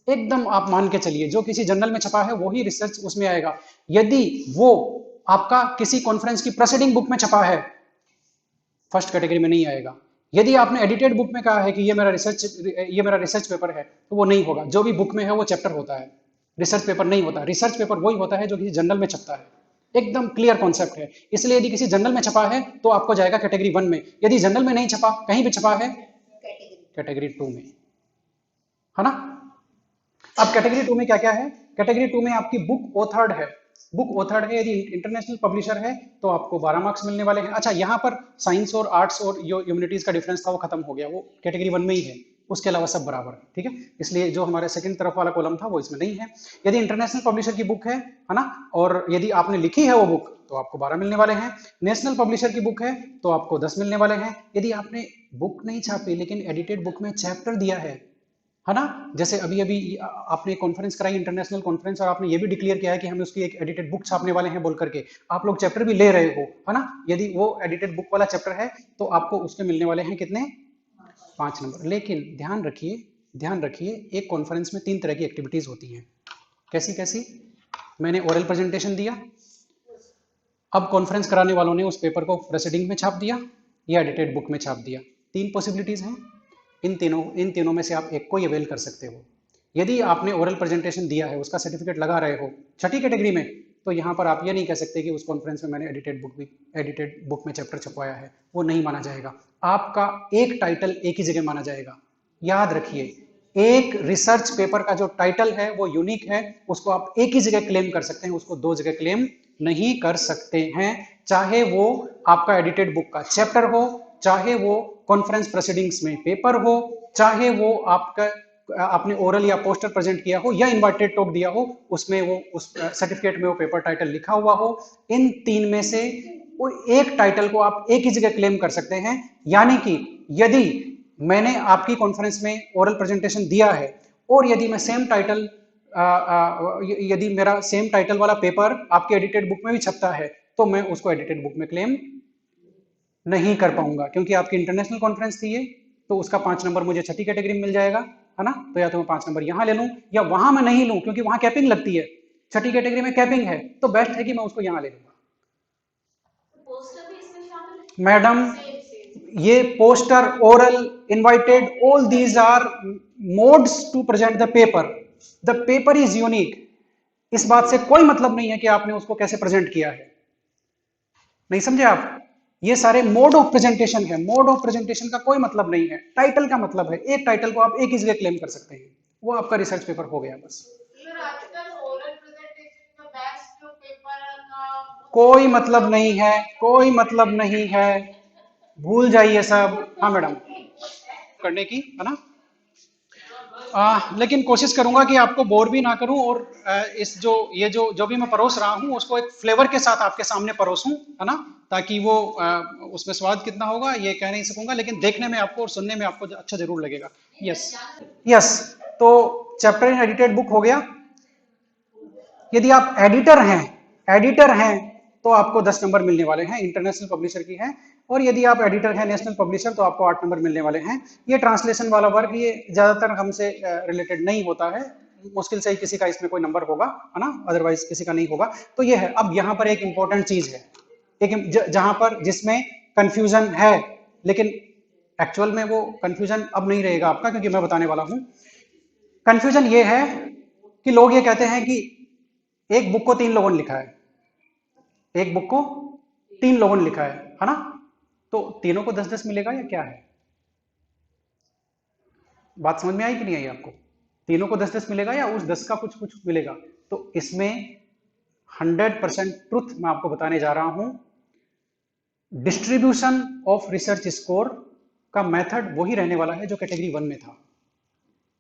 एकदम आप मान के चलिए जो किसी जर्नल में छपा है वही रिसर्च उसमें आएगा। यदि वो आपका किसी कॉन्फ्रेंस की प्रेसिडिंग बुक में छपा है, फर्स्ट कैटेगरी में नहीं आएगा। यदि आपने एडिटेड बुक में कहा है कि ये मेरा रिसर्च पेपर है, तो वो नहीं होगा। जो भी बुक में है वो चैप्टर होता है, रिसर्च पेपर नहीं होता। रिसर्च पेपर वही होता है जो किसी जर्नल में छपता है, एकदम क्लियर कॉन्सेप्ट है। इसलिए यदि किसी जर्नल में छपा है तो आपको जाएगा कैटेगरी 1 में, यदि जर्नल में नहीं छपा, कहीं भी छपा है, कैटेगरी 2 में, है ना। अब कैटेगरी 2 में क्या क्या है, कैटेगरी 2 में आपकी बुक ऑथर्ड है, बुक ऑथर्ड है, यदि इंटरनेशनल पब्लिशर है तो आपको 12 मार्क्स मिलने वाले हैं। अच्छा, यहाँ पर साइंस और आर्ट्स और जो ह्यूमैनिटीज का डिफरेंस था वो खत्म हो गया, वो कैटेगरी 1 में ही है, उसके अलावा सब बराबर है, ठीक है। इसलिए जो हमारे सेकंड तरफ वाला कॉलम था वो इसमें नहीं है। यदि इंटरनेशनल पब्लिशर की बुक है ना, और यदि आपने लिखी है वो बुक तो आपको 12 मिलने वाले हैं। नेशनल पब्लिशर की बुक है तो आपको 10 मिलने वाले हैं। यदि आपने बुक नहीं छापी लेकिन एडिटेड बुक में चैप्टर दिया है ना, जैसे अभी अभी आपने कॉन्फ्रेंस कराई, इंटरनेशनल कॉन्फ्रेंस, और आपने ये भी डिक्लेयर किया है कि हम उसकी एक एडिटेड बुक छापने वाले हैं बोल करके, आप लोग चैप्टर भी ले रहे हो, है ना। यदि वो एडिटेड बुक वाला चैप्टर है तो आपको उसके मिलने वाले हैं कितने, 5 नंबर। लेकिन ध्यान रखिए एक कॉन्फ्रेंस में 3 तरह की एक्टिविटीज होती हैं। कैसी कैसी, मैंने ओरल प्रेजेंटेशन दिया, अब कॉन्फ्रेंस कराने वालों ने उस पेपर को प्रेसिडिंग में छाप दिया या एडिटेड बुक में छाप दिया। 3 पॉसिबिलिटीज हैं, इन तीनों में से आप एक को ही अवेल कर सकते हो। यदि आपने ओरल प्रेजेंटेशन दिया है, उसका सर्टिफिकेट लगा रहे हो छठी कैटेगरी में, तो यहाँ पर आप ये नहीं कह सकते कि उस कॉन्फ्रेंस में मैंने एडिटेड बुक में चैप्टर छपवाया है, वो नहीं माना जाएगा। आपका एक टाइटल एक ही जगह माना जाएगा। याद रखिए, एक रिसर्च पेपर का जो टाइटल है वो यूनिक है, उसको आप एक ही जगह क्लेम कर सकते हैं, उसको 2 जगह क्लेम नहीं कर सकते हैं। चाहे वो आपका एडिटेड बुक का चैप्टर हो, चाहे वो कॉन्फ्रेंस प्रोसीडिंग्स में पेपर हो, चाहे वो आपने ओरल या पोस्टर प्रेजेंट किया हो या इनवाइटेड टॉक दिया हो, उसमें वो उस सर्टिफिकेट में वो पेपर टाइटल लिखा हुआ हो, इन 3 में से एक टाइटल को आप एक ही जगह क्लेम कर सकते हैं। यानी कि यदि मैंने आपकी कॉन्फ्रेंस में ओरल प्रेजेंटेशन दिया है और यदि मैं सेम टाइटल यदि मेरा सेम टाइटल वाला पेपर आपके एडिटेड बुक में भी छपता है, तो मैं उसको एडिटेड बुक में क्लेम नहीं कर पाऊंगा, क्योंकि आपकी इंटरनेशनल कॉन्फ्रेंस थी ये, तो उसका 5 नंबर मुझे छठी कैटेगरी में मिल जाएगा, है ना। तो या तो मैं 5 नंबर यहां ले लूं या वहां मैं नहीं लूं, क्योंकि वहां कैपिंग लगती है, छठी कैटेगरी में कैपिंग है, तो बेस्ट है कि मैं उसको यहां ले लूंगा। मैडम, ये poster, oral, invited, all these are modes to present the paper. The paper is unique. इस बात से कोई मतलब नहीं है कि आपने उसको कैसे प्रेजेंट किया है, नहीं समझे आप। ये सारे मोड ऑफ प्रेजेंटेशन है, मोड ऑफ प्रेजेंटेशन का कोई मतलब नहीं है, टाइटल का मतलब है। एक टाइटल को आप एक ही जगह क्लेम कर सकते हैं, वो आपका रिसर्च पेपर हो गया बस। कोई मतलब नहीं है, कोई मतलब नहीं है, भूल जाइए सब। हाँ मैडम, करने की, है ना। लेकिन कोशिश करूंगा कि आपको बोर भी ना करूं, और इस जो भी मैं परोस रहा हूं उसको एक फ्लेवर के साथ आपके सामने परोसूं, है ना, ताकि वो उसमें स्वाद कितना होगा ये कह नहीं सकूंगा, लेकिन देखने में आपको और सुनने में आपको अच्छा जरूर लगेगा। यस यस, तो चैप्टर इन एडिटेड बुक हो गया। यदि आप एडिटर हैं तो आपको 10 नंबर मिलने वाले हैं, इंटरनेशनल पब्लिशर की है। और यदि आप एडिटर हैं नेशनल पब्लिशर तो आपको 8 नंबर मिलने वाले हैं। ये ट्रांसलेशन वाला वर्क ये ज्यादातर हमसे रिलेटेड नहीं होता है, मुश्किल से ही किसी का इसमें कोई नंबर होगा, है ना, अदरवाइज किसी का नहीं होगा। तो ये है। अब यहाँ पर एक इंपॉर्टेंट चीज है, एक जहां पर जिसमें कंफ्यूजन है, लेकिन एक्चुअल में वो कंफ्यूजन अब नहीं रहेगा आपका, क्योंकि मैं बताने वाला हूं। कंफ्यूजन ये है कि लोग ये कहते हैं कि एक बुक को 3 लोगों ने लिखा है, एक बुक को 3 लोगों ने लिखा है ना, तो तीनों को 10-10 मिलेगा या क्या है? बात समझ में आई कि नहीं आई आपको? तीनों को 10-10 मिलेगा या उस 10 का कुछ कुछ मिलेगा? तो इसमें 100% ट्रुथ मैं आपको बताने जा रहा हूं। डिस्ट्रीब्यूशन ऑफ रिसर्च स्कोर का मेथड वही रहने वाला है जो कैटेगरी 1 में था।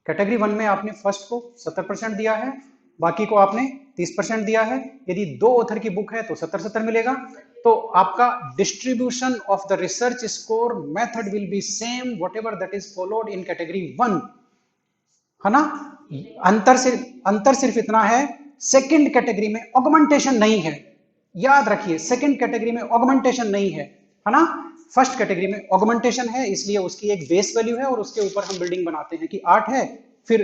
कैटेगरी 1 में आपने फर्स्ट को 70% दिया है, बाकी को आपने 30% दिया है। यदि 2 ऑथर की बुक है तो 70-70 मिलेगा। तो आपका distribution of the research score method will be same whatever that is followed in category 1, है ना। अंतर सिर्फ इतना है, सेकंड कैटेगरी में ऑगमेंटेशन नहीं है। याद रखिए, सेकंड कैटेगरी में ऑगमेंटेशन नहीं है ना। फर्स्ट कैटेगरी में ऑगमेंटेशन है, इसलिए उसकी एक बेस वैल्यू है और उसके ऊपर हम बिल्डिंग बनाते हैं कि 8 है, फिर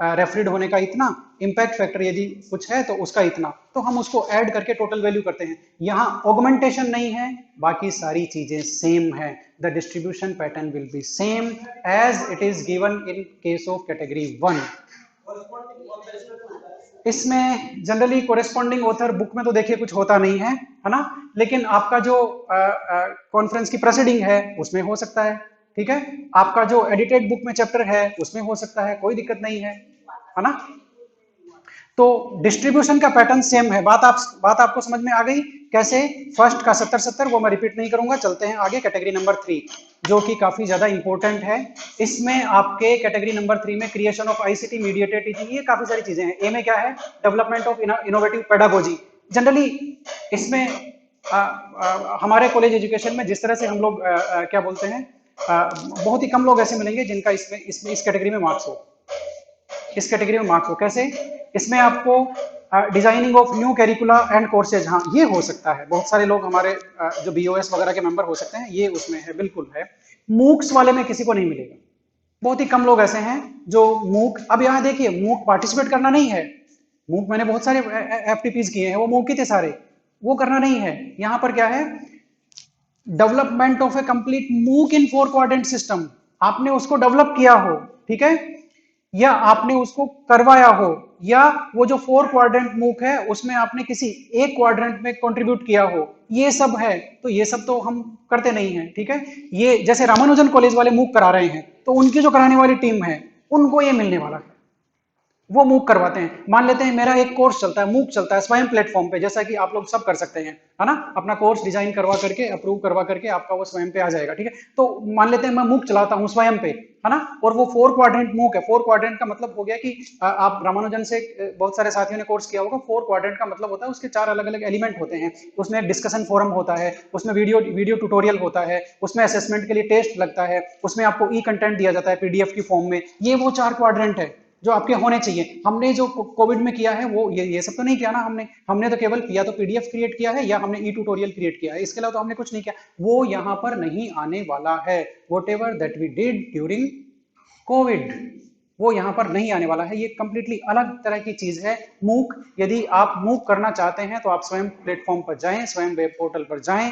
रेफरिड होने का इतना, इंपैक्ट फैक्टर यदि कुछ है तो उसका इतना, तो हम उसको ऐड करके टोटल वैल्यू करते हैं। यहां ऑगमेंटेशन नहीं है, बाकी सारी चीजें सेम है। The distribution pattern will be same as it is given in case of category 1। इसमें जनरली कोरेस्पॉन्डिंग ऑथर बुक में तो देखिए कुछ होता नहीं है ना, लेकिन आपका जो कॉन्फ्रेंस की प्रोसीडिंग है उसमें हो सकता है, ठीक है। आपका जो एडिटेड बुक में चैप्टर है उसमें हो सकता है, कोई दिक्कत नहीं है ना। तो डिस्ट्रीब्यूशन का पैटर्न सेम है। बात आपको समझ में आ गई कैसे? फर्स्ट का 70-70 वो मैं रिपीट नहीं करूंगा। चलते हैं आगे कैटेगरी नंबर 3, जो कि काफी ज्यादा इंपॉर्टेंट है। इसमें आपके कैटेगरी नंबर 3 में creation of ICT mediated teaching, ये काफी सारी चीजें हैं। ए में क्या है? Development of innovative pedagogy. Generally इसमें हमारे कॉलेज एजुकेशन में जिस तरह से हम लोग क्या बोलते हैं, बहुत ही कम लोग ऐसे मिलेंगे जिनका इसमें इस कैटेगरी में मार्क्स हो, इस कैटेगरी में मार्क्स हो। कैसे? इसमें आपको designing of new curricula and courses, हाँ ये हो सकता है। बहुत सारे लोग हमारे जो बीओएस वगैरह के मेंबर हो सकते हैं, ये उसमें है, बिल्कुल है। मूक्स वाले में किसी को नहीं मिलेगा, बहुत ही कम लोग ऐसे हैं जो मूक। अब यहाँ देखिए, मूक पार्टिसिपेट करना नहीं है। मूक मैंने बहुत सारे एफटीपीज किए हैं, वो मूक ही थे सारे, वो करना नहीं है। यहाँ पर क्या है? डेवलपमेंट ऑफ ए कंप्लीट मूक इन 4 क्वाड्रेंट सिस्टम। आपने उसको डेवलप किया हो, ठीक है, या आपने उसको करवाया हो, या वो जो 4 क्वाड्रेंट मूक है उसमें आपने किसी एक क्वाड्रेंट में कंट्रीब्यूट किया हो, ये सब है। तो ये सब तो हम करते नहीं है, ठीक है। ये जैसे रामानुजन कॉलेज वाले मूक करा रहे हैं, तो उनकी जो कराने वाली टीम है उनको ये मिलने वाला है, वो मूक करवाते हैं। मान लेते हैं मेरा एक कोर्स चलता है, मूक चलता है स्वयं प्लेटफॉर्म पे, जैसा कि आप लोग सब कर सकते हैं, है ना। अपना कोर्स डिजाइन करवा करके, अप्रूव करवा करके आपका वो स्वयं पे आ जाएगा, ठीक है। तो मान लेते हैं मैं मूक चलाता हूं स्वयं पे, है ना, और वो 4 क्वाड्रेंट मूक है। 4 क्वाड्रेंट का मतलब हो गया कि आप रामानुजन से बहुत सारे साथियों ने कोर्स किया होगा। 4 क्वाड्रेंट का मतलब होता है उसके 4 अलग अलग एलिमेंट होते हैं। उसमें डिस्कशन फोरम होता है, उसमें वीडियो ट्यूटोरियल होता है, उसमें असेसमेंट के लिए टेस्ट लगता है, उसमें आपको ई कंटेंट दिया जाता है पीडीएफ की फॉर्म में। ये वो 4 क्वाड्रेंट है जो आपके होने चाहिए। हमने जो कोविड में किया है वो ये सब तो नहीं किया ना। हमने तो केवल या तो पीडीएफ क्रिएट किया है या हमने ई ट्यूटोरियल क्रिएट किया है, इसके अलावा तो हमने कुछ नहीं किया। वो यहाँ पर नहीं आने वाला है। Whatever that we did during COVID, वो यहाँ पर नहीं आने वाला है। ये कंप्लीटली अलग तरह की चीज है मूक। यदि आप मूक करना चाहते हैं तो आप स्वयं प्लेटफॉर्म पर जाएं, स्वयं वेब पोर्टल पर जाएं।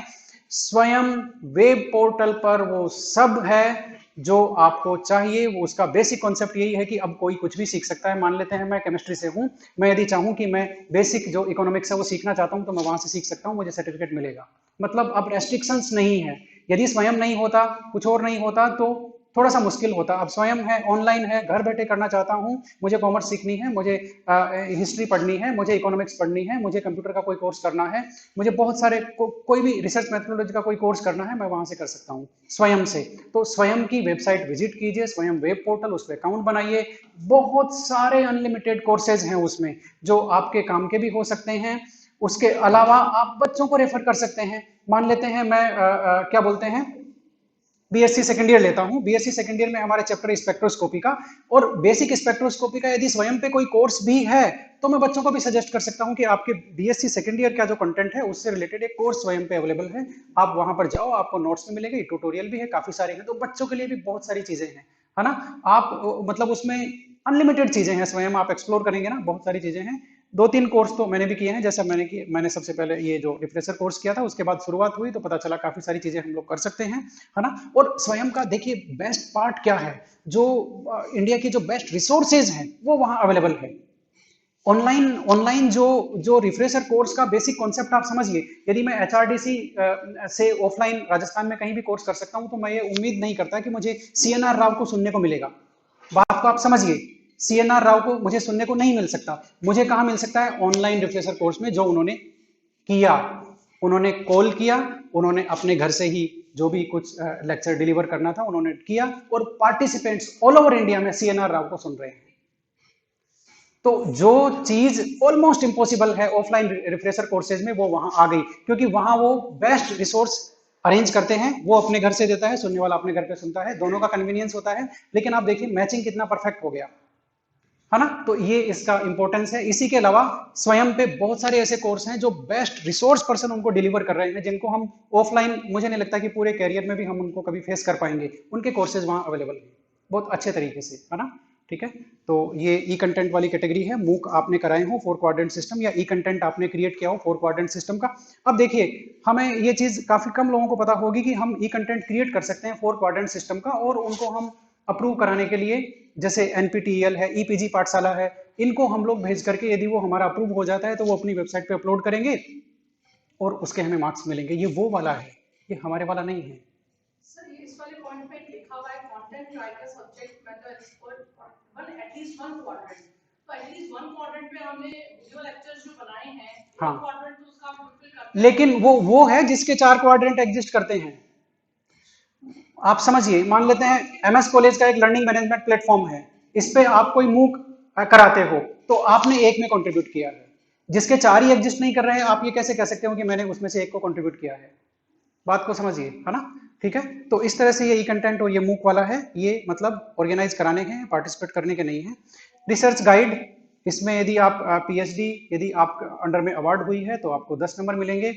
स्वयं वेब पोर्टल पर वो सब है जो आपको चाहिए। वो उसका बेसिक कॉन्सेप्ट यही है कि अब कोई कुछ भी सीख सकता है। मान लेते हैं मैं केमिस्ट्री से हूं, मैं यदि चाहूं कि मैं बेसिक जो इकोनॉमिक्स है वो सीखना चाहता हूं, तो मैं वहां से सीख सकता हूं, मुझे सर्टिफिकेट मिलेगा। मतलब अब रेस्ट्रिक्शंस नहीं है। यदि स्वयं नहीं होता, कुछ और नहीं होता, तो थोड़ा सा मुश्किल होता। अब स्वयं है, ऑनलाइन है, घर बैठे करना चाहता हूं, मुझे कॉमर्स सीखनी है, मुझे हिस्ट्री पढ़नी है, मुझे इकोनॉमिक्स पढ़नी है, मुझे कंप्यूटर का कोई कोर्स करना है, मुझे बहुत सारे कोई भी रिसर्च मेथोडोलॉजी का कोई कोर्स करना है, मैं वहां से कर सकता हूं स्वयं से। तो स्वयं की वेबसाइट विजिट कीजिए, स्वयं वेब पोर्टल, उस पर अकाउंट बनाइए। बहुत सारे अनलिमिटेड कोर्सेज हैं उसमें जो आपके काम के भी हो सकते हैं। उसके अलावा आप बच्चों को रेफर कर सकते हैं। मान लेते हैं मैं क्या बोलते हैं, बीएससी सेकंड ईयर लेता हूँ, बीएससी सेकंड ईयर में हमारे चैप्टर स्पेक्ट्रोस्कोपी का और बेसिक स्पेक्ट्रोस्कोपी का यदि स्वयं पे कोई कोर्स भी है तो मैं बच्चों को भी सजेस्ट कर सकता हूँ कि आपके बीएससी सेकंड ईयर का जो कंटेंट है उससे रिलेटेड एक कोर्स स्वयं पे अवेलेबल है, आप वहां पर जाओ, आपको नोट्स में मिलेंगे, ट्यूटोरियल भी है, काफी सारे हैं, तो बच्चों के लिए भी बहुत सारी चीजें हैं, है ना। आप मतलब उसमें अनलिमिटेड चीजें हैं, स्वयं आप एक्सप्लोर करेंगे ना, बहुत सारी चीजें हैं। दो तीन कोर्स तो मैंने भी किए हैं, जैसा मैंने सबसे पहले ये जो रिफ्रेशर कोर्स किया था, उसके बाद शुरुआत हुई तो पता चला काफी सारी चीजें हम लोग कर सकते हैं, है ना। और स्वयं का देखिए बेस्ट पार्ट क्या है, जो इंडिया की जो बेस्ट रिसोर्सेज हैं वो वहां अवेलेबल है। ऑनलाइन ऑनलाइन जो जो रिफ्रेशर कोर्स का बेसिक कॉन्सेप्ट आप समझिए, यदि मैं एचआरडीसी से ऑफलाइन राजस्थान में कहीं भी कोर्स कर सकता हूं तो मैं ये उम्मीद नहीं करता कि मुझे सीएनआर राव को सुनने को मिलेगा। बात को आप समझिए, सीएनआर राव को मुझे सुनने को नहीं मिल सकता, मुझे कहां मिल सकता है, ऑनलाइन रिफ्रेशर कोर्स में जो उन्होंने किया, उन्होंने कॉल किया, उन्होंने अपने घर से ही जो भी कुछ लेक्चर डिलीवर करना था उन्होंने किया, और पार्टिसिपेंट्स ऑल ओवर इंडिया में सीएनआर राव को सुन रहे हैं। तो जो चीज ऑलमोस्ट इंपॉसिबल है ऑफलाइन रिफ्रेशर कोर्सेज में वो वहां आ गई, क्योंकि वहां वो बेस्ट रिसोर्स अरेंज करते हैं, वो अपने घर से देता है, सुनने वाला अपने घर पे सुनता है, दोनों का कन्वीनियंस होता है, लेकिन आप देखिए मैचिंग कितना परफेक्ट हो गया, है ना। तो ये इसका इंपॉर्टेंस है। इसी के अलावा स्वयं पे बहुत सारे ऐसे कोर्स हैं जो बेस्ट रिसोर्स पर्सन उनको डिलीवर कर रहे हैं, जिनको हम ऑफलाइन मुझे नहीं लगता कि पूरे कैरियर में भी हम उनको कभी फेस कर पाएंगे, उनके कोर्सेज वहां अवेलेबल हैं बहुत अच्छे तरीके से, है ना। ठीक है, तो ये ई कंटेंट वाली कैटेगरी है, मूक आपने कराए हो 4 क्वाड्रेंट सिस्टम, या ई कंटेंट आपने क्रिएट किया हो 4 क्वाड्रेंट सिस्टम का। अब देखिए हमें ये चीज काफी कम लोगों को पता होगी कि हम ई कंटेंट क्रिएट कर सकते हैं 4 क्वाड्रेंट सिस्टम का, और उनको हम अप्रूव कराने के लिए जैसे एनपीटीईएल है, ईपीजी पाठशाला है, इनको हम लोग भेज करके यदि वो हमारा अप्रूव हो जाता है तो वो अपनी वेबसाइट पे अपलोड करेंगे और उसके हमें मार्क्स मिलेंगे। ये वो वाला है, ये हमारे वाला नहीं है। सर ये इस वाले पॉइंट पे लिखा हुआ है कंटेंट राइटर सब्जेक्ट मैटर और वन एटलीस्ट वन क्वाड्रेंट, तो एटलीस्ट वन क्वाड्रेंट में हमने वीडियो लेक्चर्स जो बनाए हैं, हाँ, क्वाड्रेंट तो उसका फुलफिल करते हैं, लेकिन वो है जिसके 4 क्वाड्रेंट एग्जिस्ट करते हैं। आप समझिए, मान लेते हैं एमएस कॉलेज का एक लर्निंग मैनेजमेंट प्लेटफॉर्म है, इस पे आप कोई मूक कराते हो तो आपने एक में कंट्रीब्यूट किया है, जिसके 4 ही एग्जिस्ट नहीं कर रहे हैं, आप ये कैसे कह सकते हो कि मैंने उसमें से एक को कंट्रीब्यूट किया है। बात को समझिए, है ना। ठीक है, तो इस तरह से ये ई कंटेंट और ये मूक वाला है, ये मतलब ऑर्गेनाइज कराने के हैं, पार्टिसिपेट करने के नहीं है। रिसर्च गाइड, इसमें यदि आप पीएचडी यदि आप अंडर में अवार्ड हुई है तो आपको 10 नंबर मिलेंगे,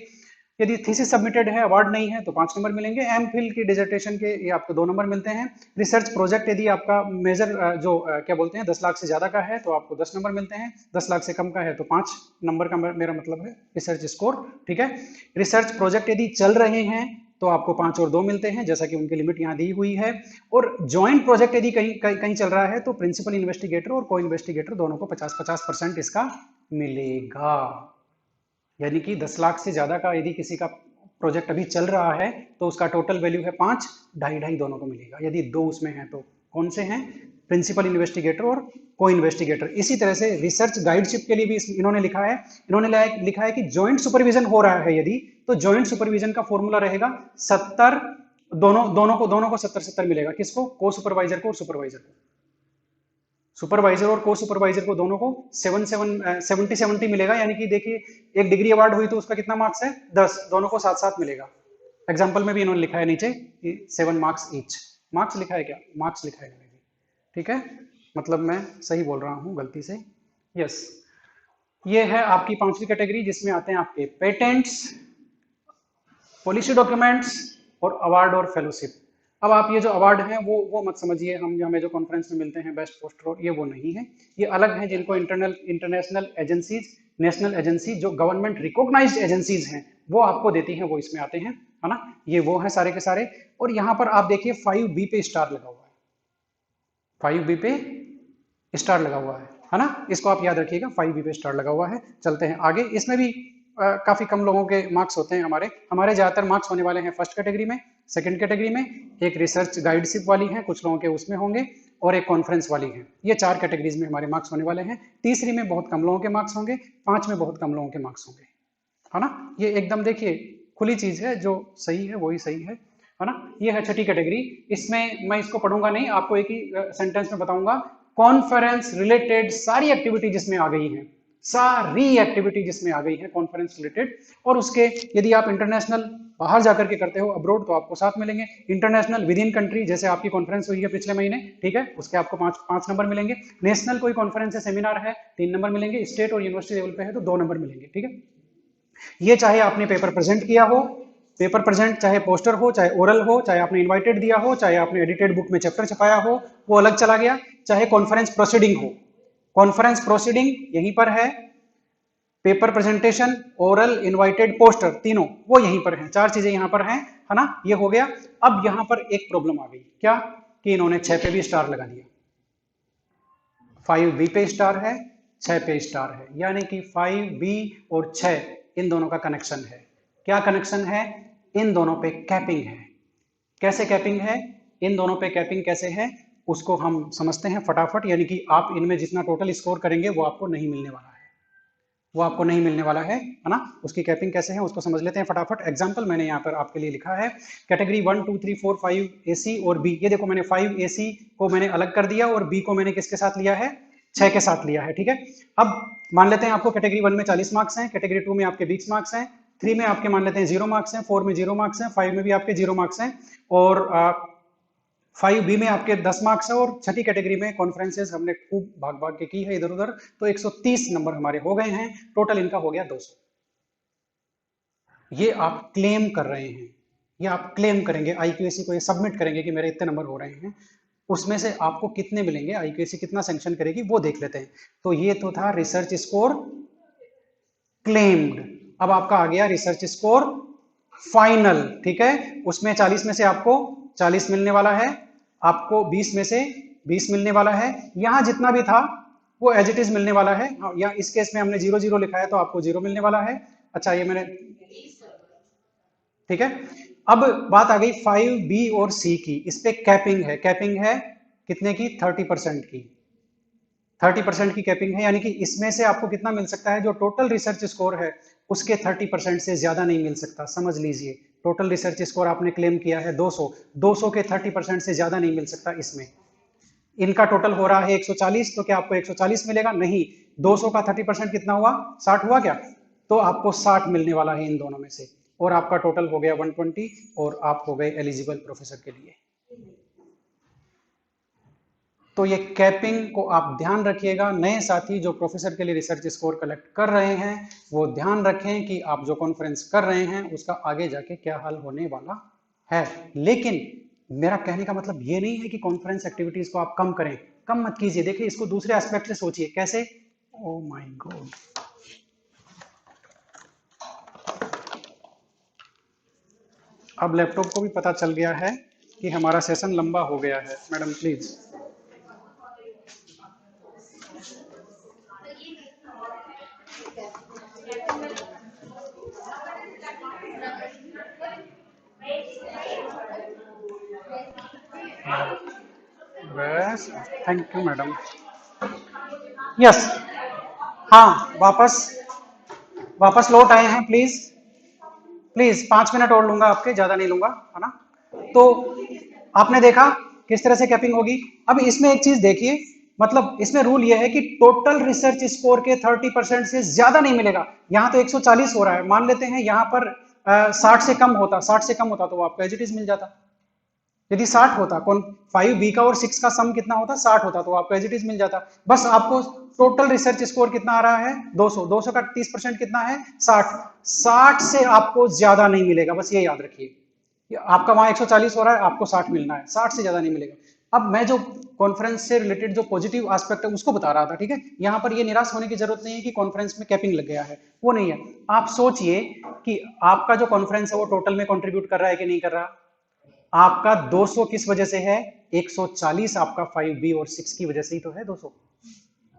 यदि थीसिस सबमिटेड है अवार्ड नहीं है तो 5 नंबर मिलेंगे, एम फिल की डिजर्टेशन के ये आपको 2 नंबर मिलते हैं। रिसर्च प्रोजेक्ट यदि आपका मेजर जो क्या बोलते हैं 10 लाख से ज्यादा का है तो आपको 10 नंबर मिलते हैं, 10 लाख से कम का है तो 5 नंबर का मेरा मतलब है रिसर्च स्कोर। ठीक है, रिसर्च प्रोजेक्ट यदि चल रहे हैं तो आपको 5 और 2 मिलते हैं, जैसा कि उनकी लिमिट यहाँ दी हुई है। और ज्वाइंट प्रोजेक्ट यदि कहीं कहीं कहीं चल रहा है तो प्रिंसिपल इन्वेस्टिगेटर और को इन्वेस्टिगेटर दोनों को 50-50% इसका मिलेगा। यानी कि 10 लाख से ज्यादा का यदि किसी का प्रोजेक्ट अभी चल रहा है तो उसका टोटल वैल्यू है 5, ढाई ढाई दोनों को मिलेगा। यदि 2 उसमें है तो कौन से हैं, प्रिंसिपल इन्वेस्टिगेटर और को इन्वेस्टिगेटर। इसी तरह से रिसर्च गाइडशिप के लिए भी इन्होंने लिखा है, लिखा है कि ज्वाइंट सुपरविजन हो रहा है यदि, तो ज्वाइंट सुपरविजन का फॉर्मूला रहेगा 70, दोनों को 70-70 मिलेगा, किसको, को सुपरवाइजर को और सुपरवाइजर को। सुपरवाइजर और को सुपरवाइजर को दोनों को 70-70 मिलेगा, यानी कि देखिए एक डिग्री अवार्ड हुई तो उसका कितना मार्क्स है 10, दोनों को साथ साथ मिलेगा। एग्जाम्पल में भी इन्होंने लिखा है नीचे 7 मार्क्स ईच, मार्क्स लिखा है क्या, मार्क्स लिखा है। ठीक है, मतलब मैं सही बोल रहा हूँ गलती से, यस। ये है आपकी 5वीं कैटेगरी, जिसमें आते हैं आपके पेटेंट्स, पॉलिसी डॉक्यूमेंट्स और अवार्ड और फेलोशिप। अब आप ये जो अवार्ड हैं वो मत समझिए हम हमें जो कॉन्फ्रेंस में मिलते हैं बेस्ट पोस्टर और ये वो नहीं है, ये अलग है, जिनको इंटरनेशनल एजेंसीज, नेशनल एजेंसी जो गवर्नमेंट रिकॉग्नाइज्ड एजेंसीज हैं वो आपको देती हैं, वो इसमें आते हैं, है ना। ये वो है सारे के सारे। और यहाँ पर आप देखिए 5B पे स्टार लगा हुआ है, 5B पे स्टार लगा हुआ है ना, इसको आप याद रखिएगा, 5B पे स्टार लगा हुआ है। चलते हैं आगे, इसमें भी काफी कम लोगों के मार्क्स होते हैं, हमारे ज्यादातर मार्क्स होने वाले हैं फर्स्ट कैटेगरी में, सेकंड कैटेगरी में, एक रिसर्च गाइडशिप वाली है, कुछ लोगों के उसमें होंगे, और एक कॉन्फ्रेंस वाली है। ये 4 कैटेगरीज में हमारे मार्क्स होने वाले हैं। तीसरी में बहुत कम लोगों के मार्क्स होंगे, 5 में बहुत कम लोगों के मार्क्स होंगे, है ना। ये एकदम देखिए खुली चीज है, जो सही है वही सही है ना। ये है छठी कैटेगरी, इसमें मैं इसको पढ़ूंगा नहीं, आपको एक ही सेंटेंस में बताऊंगा। कॉन्फ्रेंस रिलेटेड सारी एक्टिविटी जिसमें आ गई है, सारी एक्टिविटी जिसमें आ गई है कॉन्फ्रेंस रिलेटेड, और उसके यदि आप इंटरनेशनल बाहर जाकर के करते हो अब्रोड तो आपको 7 मिलेंगे। इंटरनेशनल विद इन कंट्री जैसे आपकी कॉन्फ्रेंस हुई है पिछले महीने, ठीक है, उसके आपको 5 नंबर मिलेंगे। नेशनल कोई कॉन्फ्रेंस है, सेमिनार है, 3 नंबर मिलेंगे। स्टेट और यूनिवर्सिटी लेवल पे है तो 2 नंबर मिलेंगे, ठीक है। ये चाहे आपने पेपर प्रेजेंट किया हो, पेपर प्रेजेंट चाहे पोस्टर हो, चाहे ओरल हो, चाहे आपने इनवाइटेड दिया हो, चाहे आपने एडिटेड बुक में चैप्टर छपाया हो, वो अलग चला गया, चाहे कॉन्फ्रेंस प्रोसीडिंग हो, कॉन्फ्रेंस प्रोसीडिंग यहीं पर है, paper presentation, oral, invited, poster, तीनों वो यहीं पर हैं, 4 चीजें यहां पर हैं, है ना, ये हो गया। अब यहां पर एक प्रॉब्लम आ गई, क्या, कि इन्होंने 6 पे भी स्टार लगा दिया। 5B पे स्टार है, 6 पे स्टार है, यानी कि 5B और 6 इन दोनों का कनेक्शन है। क्या कनेक्शन है? इन दोनों पे कैपिंग है। कैसे कैपिंग है? इन दोनों पे कैपिंग कैसे है उसको हम समझते हैं फटाफट, यानी कि आप इनमें जितना टोटल स्कोर करेंगे वो आपको नहीं मिलने वाला है, वो आपको नहीं मिलने वाला है ना। उसकी कैपिंग कैसे है उसको समझ लेते हैं फटाफट। एग्जांपल मैंने यहाँ पर आपके लिए लिखा है, कैटेगरी 1 2 3 4 5 AC और B। ये देखो मैंने 5 AC को मैंने अलग कर दिया और B को मैंने किसके साथ लिया है? 6 के साथ लिया है, ठीक है। अब मान लेते हैं आपको कैटेगरी 1 में 40 मार्क्स हैं, कैटेगरी 2 में आपके 20 मार्क्स हैं, 3 में आपके मान लेते हैं 0 मार्क्स हैं, 4 में 0 मार्क्स हैं, 5 में भी आपके 0 मार्क्स हैं, और 5B में आपके 10 मार्क्स है, और छठी कैटेगरी में कॉन्फ्रेंसेस हमने खूब भाग भाग के की है इधर उधर, तो 130 नंबर हमारे हो गए हैं, टोटल इनका हो गया 200। ये आप क्लेम कर रहे हैं, ये आप क्लेम करेंगे, IQAC को ये सबमिट करेंगे कि मेरे इतने नंबर हो रहे हैं। उसमें से आपको कितने मिलेंगे, IQAC कितना सैंक्शन करेगी वो देख लेते हैं। तो ये तो था रिसर्च स्कोर क्लेम्ड। अब आपका आ गया रिसर्च स्कोर फाइनल, ठीक है। उसमें 40 में से आपको 40 मिलने वाला है, आपको 20 में से 20 मिलने वाला है, यहां जितना भी था वो एज इट इज मिलने वाला है। हाँ, या इस केस में हमने 0 0 लिखा है तो आपको 0 मिलने वाला है। अच्छा ये मैंने, ठीक है। अब बात आ गई 5B और C की, इस पे कैपिंग है, कैपिंग है कितने की? 30% की, 30% की कैपिंग है, यानी कि इसमें से आपको कितना मिल सकता है? जो टोटल रिसर्च स्कोर है उसके 30% से ज्यादा नहीं मिल सकता। समझ लीजिए, टोटल रिसर्च स्कोर आपने क्लेम किया है 200, 200 के 30% से ज्यादा नहीं मिल सकता इसमें। इनका टोटल हो रहा है 140, तो क्या आपको 140 मिलेगा? नहीं। 200 का 30% कितना हुआ? 60 हुआ क्या? तो आपको 60 मिलने वाला है इन दोनों में से, और आपका टोटल हो गया 120, और आप हो गए एलिजिबल प्रोफेसर के लिए। तो ये कैपिंग को आप ध्यान रखिएगा, नए साथी जो प्रोफेसर के लिए रिसर्च स्कोर कलेक्ट कर रहे हैं वो ध्यान रखें कि आप जो कॉन्फ्रेंस कर रहे हैं उसका आगे जाके क्या हाल होने वाला है। लेकिन मेरा कहने का मतलब ये नहीं है कि कॉन्फ्रेंस एक्टिविटीज को आप कम करें, कम मत कीजिए। देखिए इसको दूसरे एस्पेक्ट से सोचिए, कैसे? ओ माय गॉड, अब लैपटॉप को भी पता चल गया है कि हमारा सेशन लंबा हो गया है। मैडम प्लीज, बस, थैंक यू मैडम। यस, हाँ, वापस वापस लौट आए हैं। प्लीज प्लीज 5 मिनट और लूंगा आपके, ज्यादा नहीं लूंगा, है ना। तो आपने देखा किस तरह से कैपिंग होगी। अब इसमें एक चीज देखिए, मतलब इसमें रूल यह है कि टोटल रिसर्च स्कोर के 30% से ज्यादा नहीं मिलेगा। यहां तो 140 हो रहा है, मान लेते हैं यहां पर 60 से कम होता, 60 से कम होता तो आपको एज इट इज मिल जाता। यदि 60 होता, कौन 5B का और 6 का सम कितना होता? 60 होता, तो आपको एज इट इज मिल जाता। बस आपको टोटल रिसर्च स्कोर कितना आ रहा है? 200, 200 का 30% कितना है? 60, 60 से आपको ज्यादा नहीं मिलेगा, बस ये याद रखिए। आपका वहां 140 हो रहा है, आपको 60 मिलना है, 60 से ज्यादा नहीं मिलेगा। अब मैं जो कॉन्फ्रेंस से रिलेटेड जो पॉजिटिव एस्पेक्ट है उसको बता रहा था, ठीक है। यहां पर ये निराश होने की जरूरत नहीं है कि कॉन्फ्रेंस में कैपिंग लग गया है, वो नहीं है। आप सोचिए कि आपका जो कॉन्फ्रेंस है वो टोटल में कंट्रीब्यूट कर रहा है कि नहीं कर रहा। आपका 200 किस वजह से है? 140 आपका 5B और 6 की वजह से ही तो है 200।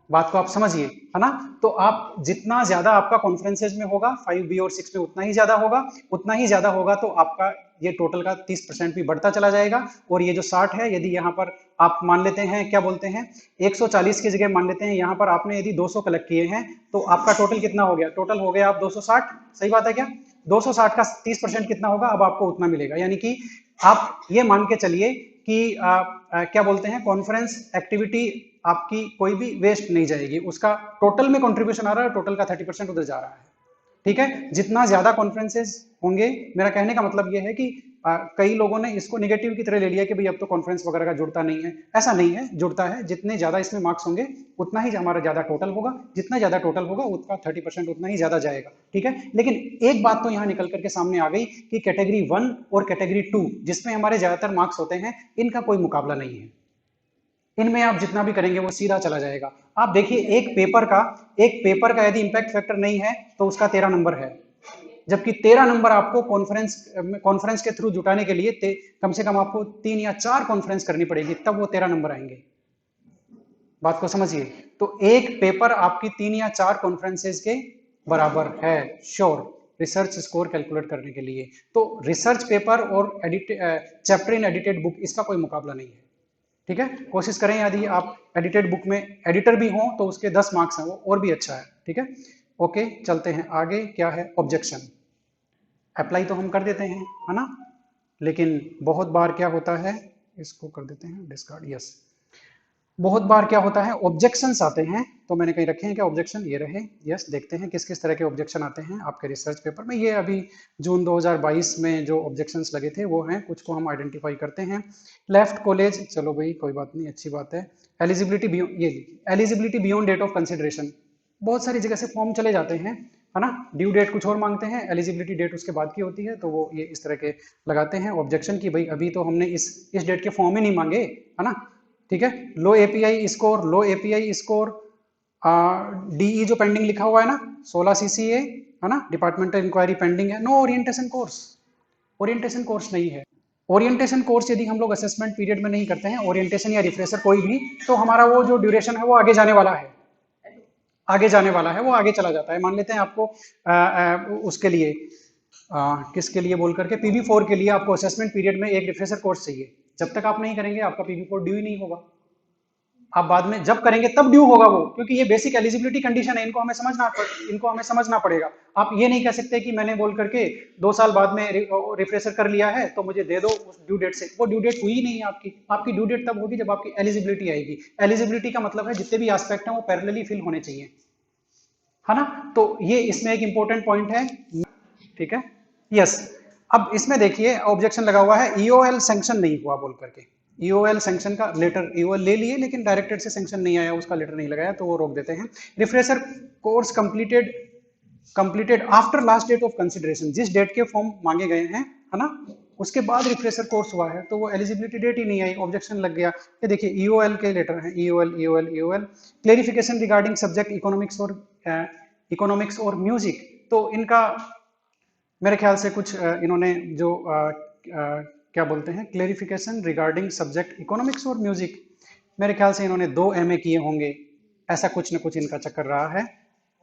बात को आप समझिए, है ना। तो आप जितना ज्यादा आपका कॉन्फ्रेंसेज में होगा 5B और 6 में उतना ही ज्यादा होगा, उतना ही ज्यादा होगा तो आपका ये टोटल का 30% भी बढ़ता चला जाएगा। और ये जो 60 है, यदि यहाँ पर आप मान लेते हैं, क्या बोलते हैं, 140 की जगह मान लेते हैं यहाँ पर आपने यदि 200 कलेक्ट किए हैं तो आपका टोटल कितना हो गया? टोटल हो गया आप 260, सही बात है क्या? 260 का 30% कितना होगा? अब आपको उतना मिलेगा। यानी कि आप ये मान के चलिए कि क्या बोलते हैं, कॉन्फ्रेंस एक्टिविटी आपकी कोई भी वेस्ट नहीं जाएगी, उसका टोटल में कंट्रीब्यूशन आ रहा है, टोटल का 30% उधर जा रहा है। ठीक है। जितना ज्यादा कॉन्फ्रेंसेस होंगे, मेरा कहने का मतलब ये है कि कई लोगों ने इसको निगेटिव की तरह ले लिया कि भाई अब तो कॉन्फ्रेंस वगैरह का जुड़ता नहीं है। ऐसा नहीं है, जुड़ता है। जितने ज्यादा इसमें मार्क्स होंगे उतना ही हमारा ज्यादा टोटल होगा, जितना ज्यादा टोटल होगा उसका 30% उतना ही ज्यादा जाएगा, ठीक है। लेकिन एक बात तो यहाँ निकल करके सामने आ गई कि कैटेगरी 1 और कैटेगरी 2 जिसमें हमारे ज्यादातर मार्क्स होते हैं, इनका कोई मुकाबला नहीं है। इनमें आप जितना भी करेंगे वो सीधा चला जाएगा। आप देखिए एक पेपर का यदि इंपैक्ट फैक्टर नहीं है तो उसका 13 नंबर है, जबकि 13 नंबर आपको कॉन्फ्रेंस के थ्रू जुटाने के लिए कम से कम आपको 3 या 4 कॉन्फ्रेंस करनी पड़ेगी, तब वो 13 नंबर आएंगे। बात को समझिए। तो एक पेपर आपकी 3 या 4 कॉन्फ्रेंसेज के बराबर है, श्योर, रिसर्च स्कोर कैलकुलेट करने के लिए। तो रिसर्च पेपर और चैप्टर इन एडिटेड बुक, इसका कोई मुकाबला नहीं है, ठीक है। कोशिश करें यदि आप एडिटेड बुक में एडिटर भी हो तो उसके 10 मार्क्स हैं, वो और भी अच्छा है, ठीक है। ओके, चलते हैं आगे। क्या है ऑब्जेक्शन? अप्लाई तो हम कर देते हैं, है ना, लेकिन बहुत बार क्या होता है, इसको कर देते हैं डिस्कार्ड, यस। बहुत बार क्या होता है, ऑब्जेक्शंस आते हैं। तो मैंने कहीं रखे हैं क्या ऑब्जेक्शन? ये रहे, यस। देखते हैं किस किस तरह के ऑब्जेक्शन आते हैं आपके रिसर्च पेपर में। ये अभी जून 2022 में जो ऑब्जेक्शंस लगे थे वो हैं, कुछ को हम आइडेंटिफाई करते हैं। लेफ्ट कॉलेज, चलो भाई कोई बात नहीं, अच्छी बात है। एलिजिबिलिटी बियॉन्ड, ये eligibility beyond date of consideration, बहुत सारी जगह से फॉर्म चले जाते हैं, है ना। ड्यू डेट कुछ और मांगते हैं, एलिजिबिलिटी डेट उसके बाद की होती है, तो वो ये इस तरह के लगाते हैं ऑब्जेक्शन की भाई अभी तो हमने इस डेट के फॉर्म ही नहीं मांगे, है ना, ठीक है। Low API score, low API score, DE जो पेंडिंग लिखा हुआ है ना, 16 सीसीए, है ना, डिपार्टमेंटल इंक्वायरी पेंडिंग है। No orientation course, orientation course नहीं है। ओरिएंटेशन कोर्स यदि हम लोग असेसमेंट पीरियड में नहीं करते हैं, ओरिएंटेशन या रिफ्रेशर कोई भी, तो हमारा वो जो ड्यूरेशन है वो आगे जाने वाला है, आगे जाने वाला है, वो आगे चला जाता है। मान लेते हैं आपको उसके लिए किसके लिए बोल करके, PV4 के लिए आपको असेसमेंट पीरियड में एक रिफ्रेशर कोर्स चाहिए। जब तक आप नहीं करेंगे आपका PV4 ड्यू ही नहीं होगा। आप बाद में जब करेंगे तब ड्यू होगा वो, क्योंकि ये बेसिक एलिजिबिलिटी कंडीशन है, इनको हमें समझना पड़ेगा। आप ये नहीं कह सकते कि मैंने बोल करके 2 साल बाद में रिफ्रेशर कर लिया है तो मुझे दे दो उस ड्यू डेट से। वो ड्यू डेट हुई नहीं है आपकी ड्यू डेट तब होगी जब आपकी एलिजिबिलिटी आएगी। एलिजिबिलिटी का मतलब है जितने भी एस्पेक्ट हैं वो पैरेलली फिल होने चाहिए, है ना। तो ये इसमें एक इंपॉर्टेंट पॉइंट है, ठीक है, यस। अब इसमें देखिए ऑब्जेक्शन लगा हुआ है, ईओएल सैंक्शन नहीं हुआ बोल करके। ईओएल सैंक्शन का लेटर, ईओएल ले लिए लेकिन डायरेक्टेड से सैंक्शन नहीं आया, उसका लेटर नहीं लगाया, तो वो रोक देते हैं। Refresher course completed after last date of consideration, जिस डेट के फॉर्म मांगे गए हैं, है ना, उसके बाद रिफ्रेशर कोर्स हुआ है तो वो एलिजिबिलिटी डेट ही नहीं आई, ऑब्जेक्शन लग गया। ये देखिए ईओएल के लेटर हैं, EOL clarification regarding subject economics और म्यूजिक। तो इनका मेरे ख्याल से कुछ इन्होंने जो क्या बोलते हैं, क्लेरिफिकेशन रिगार्डिंग सब्जेक्ट इकोनॉमिक्स और म्यूजिक, मेरे ख्याल से इन्होंने 2 MA किए होंगे, ऐसा कुछ न कुछ इनका चक्कर रहा है।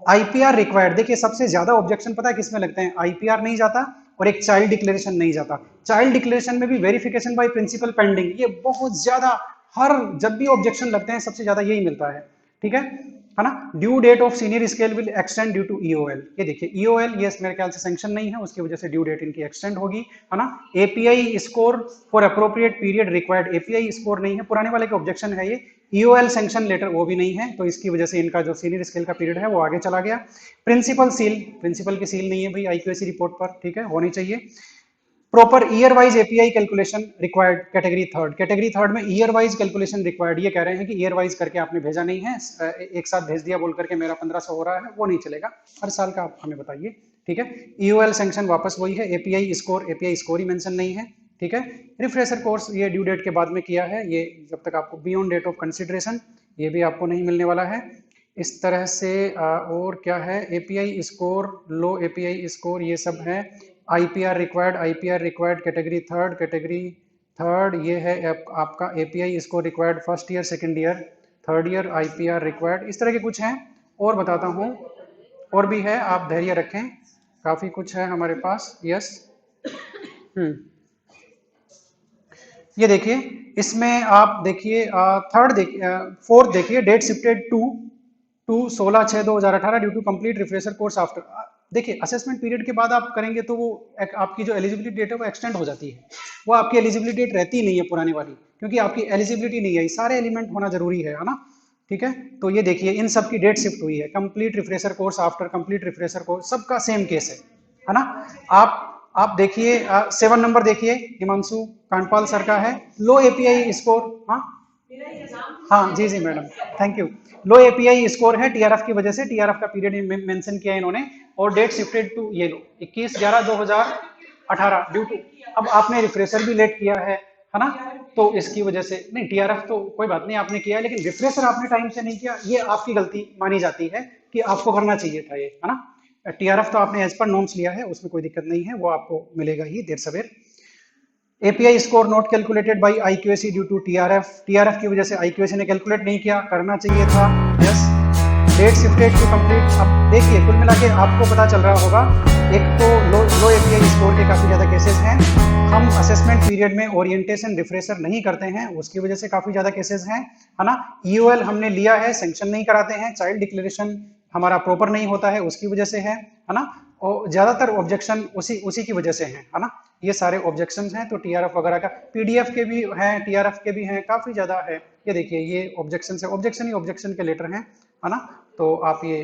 आईपीआर रिक्वायर्ड, देखिए सबसे ज्यादा ऑब्जेक्शन पता है किसमें लगते हैं, आईपीआर नहीं जाता और एक चाइल्ड डिक्लेरेशन नहीं जाता। चाइल्ड डिक्लेरेशन में भी वेरिफिकेशन बाय प्रिंसिपल पेंडिंग, ये बहुत ज्यादा, हर जब भी ऑब्जेक्शन लगते हैं सबसे ज्यादा यही मिलता है, ठीक है ना। Due date of senior scale will extend due to EOL, ये देखिए ईओएल, ये मेरे ख्याल से सैंक्शन नहीं है, उसकी वजह से ड्यू डेट इनकी एक्सटेंड होगी, है ना। API score for appropriate period required, API score नहीं है, पुराने वाले के ऑब्जेक्शन है ये। ईओएल सैंक्शन लेटर वो भी नहीं है, तो इसकी वजह से इनका जो सीनियर स्केल का पीरियड है वो आगे चला गया। प्रिंसिपल सील, प्रिंसिपल की सील नहीं है भाई आईक्यूएसी रिपोर्ट पर, ठीक है, होनी चाहिए। Proper year wise API calculation required, category third में ईयर वाइज कैलकुलेशन रिक्वायर्ड, ये कह रहे हैं कि ईयर वाइज करके आपने भेजा नहीं है, एक साथ भेज दिया बोल करके मेरा 1500 हो रहा है, वो नहीं चलेगा, हर साल का आप हमें बताइए, ठीक है। ईओएल सैंक्शन वापस वही है, एपीआई स्कोर ही मेंशन नहीं है, ठीक है। रिफ्रेशर कोर्स ये ड्यू डेट के बाद में किया है, ये जब तक आपको बियॉन्ड डेट ऑफ कंसिडरेशन, ये भी आपको नहीं मिलने वाला है। इस तरह से और क्या है, API score, low API score, ये सब है। आईपीआर रिक्वायर्ड कैटेगरी थर्ड, ये है आपका API score required first year, second year, third year, IPR required, इस तरह के कुछ हैं। और बताता हूँ, और भी है, आप धैर्य रखें, काफी कुछ है हमारे पास, यस। ये देखिए, इसमें आप देखिए फोर्थ देखिए, date shifted to 16/6/2018 due to complete refresher course after. देखिए असेसमेंट पीरियड के बाद आप करेंगे तो वो आपकी जो एलिजिबिलिटी डेट है वो एक्सटेंड हो जाती है, वो आपकी एलिजिबिलिटी डेट रहती नहीं है पुरानी वाली, क्योंकि आपकी एलिजिबिलिटी नहीं आई, सारे एलिमेंट होना जरूरी है ना, ठीक है। तो ये देखिए इन सब की डेट शिफ्ट हुई है, complete refresher course after complete refresher course, सबका सेम केस है ना। आप देखिए 7 नंबर देखिए, हिमांशु कांडपाल सर का है, लो एपीआई स्कोर। हाँ हाँ जी जी मैडम, थैंक यू। लो एपीआई स्कोर है टीआरएफ की वजह से, टीआरएफ का पीरियड मेंशन किया है इन्होंने, और डेट शिफ्टेड टू ये लो 21/11/2018 ड्यू टू, अब आपने रिफ्रेशर भी लेट किया है ना, तो इसकी वजह से नहीं, टीआरएफ तो कोई बात नहीं आपने किया है, लेकिन रिफ्रेशर आपने टाइम से नहीं किया, ये आपकी गलती मानी जाती है कि आपको करना चाहिए था ये, है ना। टीआरएफ तो आपने एज पर नॉर्म्स लिया है, उसमें कोई दिक्कत नहीं है, वो आपको मिलेगा ही देर सवेर। API score not calculated by IQAC due to TRF, TRF की वजह से आईक्यूएसी ने कैलकुलेट नहीं किया, करना चाहिए था। Yes, date shifted to complete. अब देखिए कुल मिला के आपको पता चल रहा होगा, एक तो लो एपीआई स्कोर के काफी ज्यादा केसेस हैं, हम असेसमेंट पीरियड में ओरिएंटेशन रिफ्रेशर नहीं करते हैं, उसकी वजह से काफी ज्यादा केसेस हैं, है ना। ईओएल हमने लिया है, सैंक्शन नहीं कराते हैं, चाइल्ड डिक्लेरेशन हमारा प्रॉपर नहीं होता है, उसकी वजह से है ना, और ज्यादातर ऑब्जेक्शन उसी की वजह से है ना। ये सारे ऑब्जेक्शंस हैं, तो टीआरएफ वगैरह का पीडीएफ के भी हैं, टीआरएफ के भी हैं, काफी ज्यादा है। ये देखिए ये ऑब्जेक्शन है, ऑब्जेक्शन ही ऑब्जेक्शन के लेटर हैं, है ना, तो आप ये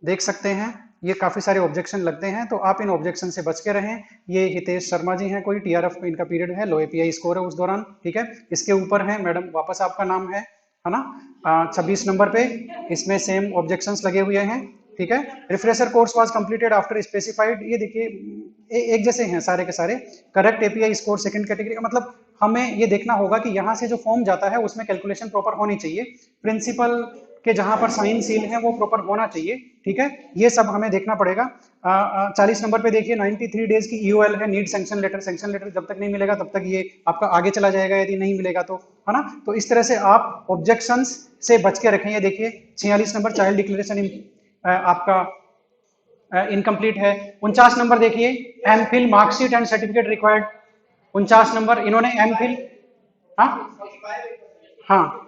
देख सकते हैं, ये काफी सारे ऑब्जेक्शन लगते हैं, तो आप इन ऑब्जेक्शन से बच के रहें। ये हितेश शर्मा जी हैं, कोई टीआरएफ में इनका पीरियड है, लो एपीआई स्कोर है उस दौरान, ठीक है। इसके ऊपर है मैडम, वापस आपका नाम है ना, 26 नंबर पे, इसमें सेम ऑब्जेक्शंस लगे हुए हैं, ठीक है। Refresher course was completed after specified, ये देखिए एक जैसे हैं सारे के सारे। Correct API score second category का मतलब हमें ये देखना होगा कि यहाँ से जो फॉर्म जाता है उसमें कैलकुलेशन प्रॉपर होनी चाहिए, प्रिंसिपल के जहां पर साइन सील है वो प्रॉपर होना चाहिए, ठीक है। ये सब हमें देखना पड़ेगा। 40 नंबर पे देखिए 93 डेज की ईओएल है, need sanction letter, sanction letter जब तक नहीं मिलेगा तब तक ये आपका आगे चला जाएगा, यदि नहीं मिलेगा तो, है ना। तो इस तरह से आप ऑब्जेक्शंस से बच के रखें। ये देखिए 46 नंबर चाइल्ड डिक्लेरेशन आपका इनकम्प्लीट है। 49 नंबर देखिए MPhil marksheet and certificate required, 49 number इन्होंने एमफिल, हाँ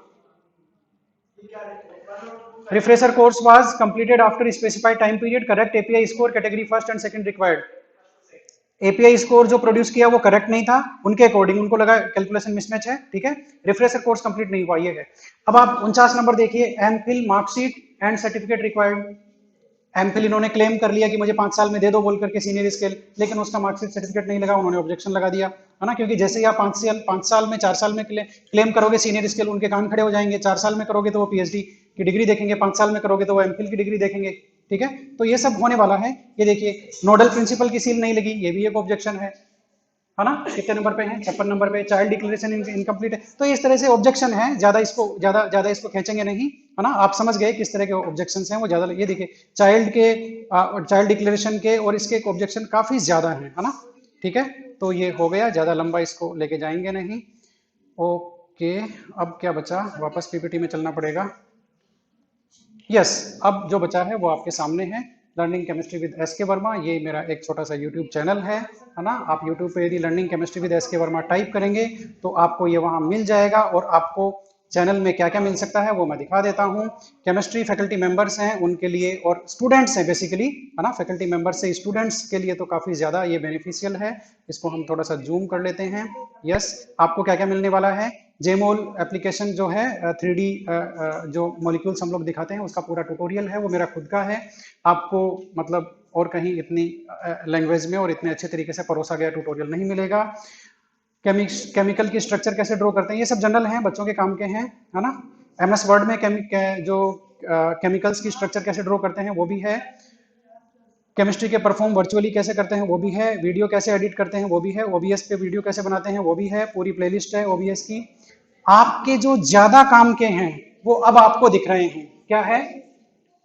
refresher course was completed after specified time period, correct API score category first and second required. API score जो प्रोड्यूस किया वो correct नहीं था, उनके अकॉर्डिंग उनको लगा कैलकुलेशन मिसमैच है, ठीक है। रिफ्रेशर कोर्स कंप्लीट नहीं हुआ, ये है। अब आप 49 नंबर देखिए MPhil marksheet and certificate required, MPhil इन्होंने क्लेम कर लिया कि मुझे 5 साल में दे दो बोल करके सीनियर स्केल, लेकिन उसका मार्कशीट सर्टिफिकेट नहीं लगा, उन्होंने ऑब्जेक्शन लगा दिया, है ना, क्योंकि जैसे ही आप 5 साल में 4 साल में क्लेम करोगे सीनियर स्केल, उनके कान खड़े हो जाएंगे। 4 साल में करोगे तो वो पीएचडी की डिग्री देखेंगे, 5 साल में करोगे तो वो एमफिल की डिग्री देखेंगे, ठीक है। तो ये सब होने वाला है। ये देखिए नोडल प्रिंसिपल की सील नहीं लगी, ये भी एक ऑब्जेक्शन है ना। कितने नंबर पे है, 56 नंबर पे। चाइल्ड डिक्लेरेशन इनकम्प्लीट है। तो इस तरह से ऑब्जेक्शन है, ज्यादा इसको खींचेंगे नहीं, है ना। आप समझ गए किस तरह के ऑब्जेक्शंस हैं वो ज्यादा। ये देखिए चाइल्ड डिक्लेरेशन के और इसके ऑब्जेक्शन काफी ज्यादा है ना, ठीक है। तो ये हो गया, ज्यादा लंबा इसको लेके जाएंगे नहीं। ओके, अब क्या बचा, वापस पीपीटी में चलना पड़ेगा। यस, अब जो बचा है वो आपके सामने है, लर्निंग केमिस्ट्री विद एस के वर्मा। ये मेरा एक छोटा सा यूट्यूब चैनल है ना। आप यूट्यूब पे यदि लर्निंग केमिस्ट्री विद एस के वर्मा टाइप करेंगे तो आपको ये वहाँ मिल जाएगा, और आपको चैनल में क्या क्या मिल सकता है वो मैं दिखा देता हूँ। केमिस्ट्री फैकल्टी मेंबर्स हैं उनके लिए, और स्टूडेंट्स हैं बेसिकली, है ना। फैकल्टी मेंबर्स से स्टूडेंट्स के लिए तो काफ़ी ज़्यादा ये बेनिफिशियल है। इसको हम थोड़ा सा जूम कर लेते हैं। यस, आपको क्या क्या मिलने वाला है, जेमोल एप्लीकेशन जो है 3D जो मॉलिक्यूल्स हम लोग दिखाते हैं उसका पूरा ट्यूटोरियल है, वो मेरा खुद का है। आपको मतलब और कहीं इतनी लैंग्वेज में और इतने अच्छे तरीके से परोसा गया ट्यूटोरियल नहीं मिलेगा। केमिकल की स्ट्रक्चर कैसे ड्रॉ करते हैं, ये सब जनरल हैं, बच्चों के काम के हैं, है ना। MS वर्ड में जो केमिकल्स की स्ट्रक्चर कैसे ड्रॉ करते हैं वो भी है। केमिस्ट्री के परफॉर्म वर्चुअली कैसे करते हैं वो भी है। वीडियो कैसे एडिट करते हैं वो भी है। OBS पे वीडियो कैसे बनाते हैं वो भी है। पूरी प्लेलिस्ट है OBS की। आपके जो ज्यादा काम के हैं वो अब आपको दिख रहे हैं, क्या है,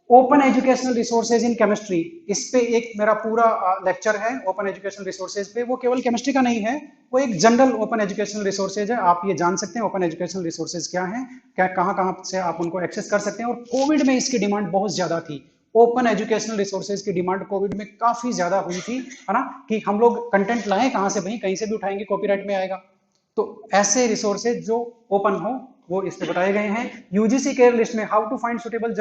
open educational resources in chemistry. इस पे एक मेरा पूरा लेक्चर है ओपन एजुकेशनल रिसोर्सेज पे। वो केवल केमिस्ट्री का नहीं है, वो एक जनरल ओपन एजुकेशनल रिसोर्सेज है। आप ये जान सकते हैं ओपन एजुकेशनल रिसोर्सेज क्या है, क्या कहाँ से आप उनको एक्सेस कर सकते हैं। और कोविड में इसकी डिमांड बहुत ज्यादा थी। ओपन एजुकेशनल रिसोर्सेज की डिमांड कोविड में काफी ज्यादा हुई थी, है ना, कि हम लोग कंटेंट लाएं कहाँ से, भाई कहीं से भी उठाएंगे कॉपीराइट में आएगा। तो ऐसे रिसोर्सेज जो ओपन हो वो इस पे बताए गए हैं। यूजीसी केयर लिस्ट में how to find suitable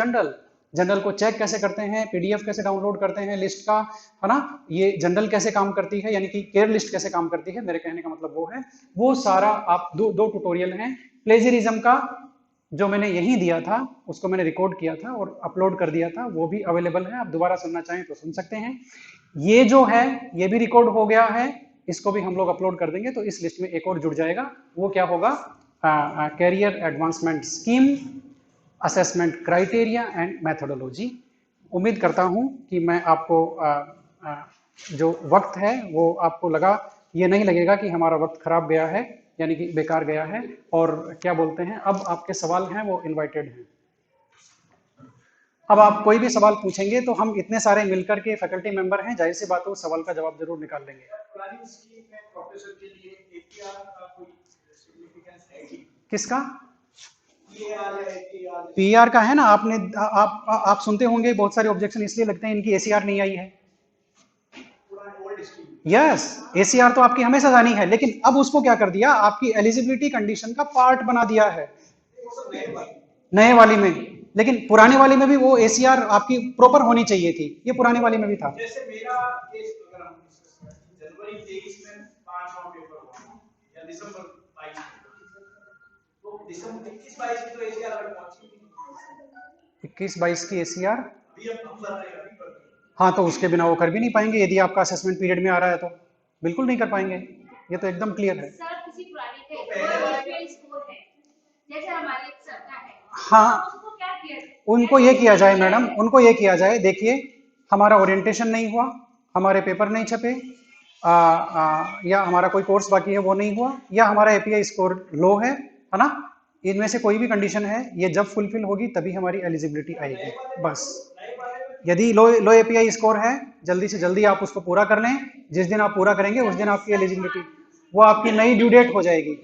journal को चेक कैसे करते हैं, पीडीएफ कैसे डाउनलोड करते हैं लिस्ट का, है ना। ये जनरल कैसे काम करती है, यानी कि केयर लिस्ट कैसे काम करती है, मेरे कहने का मतलब वो है। वो सारा आप दो ट्यूटोरियल हैं। प्लेजरिज्म का जो मैंने यहीं दिया था उसको मैंने रिकॉर्ड किया था और अपलोड कर दिया था, वो भी अवेलेबल है, आप दोबारा सुनना चाहें तो सुन सकते हैं। ये जो है ये भी रिकॉर्ड हो गया है, इसको भी हम लोग अपलोड कर देंगे तो इस लिस्ट में एक और जुड़ जाएगा। वो क्या होगा, career advancement scheme, assessment criteria and methodology. उम्मीद करता हूं कि मैं आपको जो वक्त है वो आपको लगा, ये नहीं लगेगा कि हमारा वक्त खराब गया है यानी कि बेकार गया है। और क्या बोलते हैं, अब आपके सवाल हैं वो इनवाइटेड हैं। अब आप कोई भी सवाल पूछेंगे तो हम इतने सारे मिलकर के फैकल्टी मेंबर हैं, जाहिर सी बात है उस सवाल का जवाब जरूर निकाल लेंगे। किसका? पीआर का है ना, आपने आप सुनते होंगे बहुत सारे ऑब्जेक्शन इसलिए लगते हैं इनकी एसीआर नहीं आई है। यस, एसीआर तो आपकी हमेशा जानी है, लेकिन अब उसको क्या कर दिया, आपकी एलिजिबिलिटी कंडीशन का पार्ट बना दिया है नए वाली में। लेकिन पुराने वाली में भी वो एसीआर आपकी प्रॉपर होनी चाहिए थी, ये पुराने वाली में भी था। जैसे मेरा केस अगर हम जनवरी 23 में 5वां पेपर हुआ या दिसंबर 22 तो दिसंबर 21-22 की तो एसीआर तक पहुंची 21-22 की एसीआर अभी हम कर रहे हैं। हाँ, तो उसके बिना वो कर भी नहीं पाएंगे, यदि आपका असेसमेंट पीरियड में आ रहा है तो बिल्कुल नहीं कर पाएंगे, ये तो एकदम क्लियर है। सर किसी पुरानी के स्कोर है जैसे हमारे एक सर का है, हाँ, उसको क्या किया जाए? उनको ये किया जाए मैडम, उनको ये किया जाए, देखिए हमारा ओरिएंटेशन नहीं हुआ, हमारे पेपर नहीं छपे, या हमारा कोई कोर्स बाकी है वो नहीं हुआ, या हमारा एपीआई स्कोर लो है ना, इनमें से कोई भी कंडीशन है, ये जब फुलफिल होगी तभी हमारी एलिजिबिलिटी आएगी। बस यदि लो एपीआई स्कोर है, जल्दी से जल्दी आप उसको पूरा कर लें, जिस दिन आप पूरा करेंगे उस दिन आपकी एलिजिबिलिटी, वो आपकी नई ड्यू डेट हो जाएगी।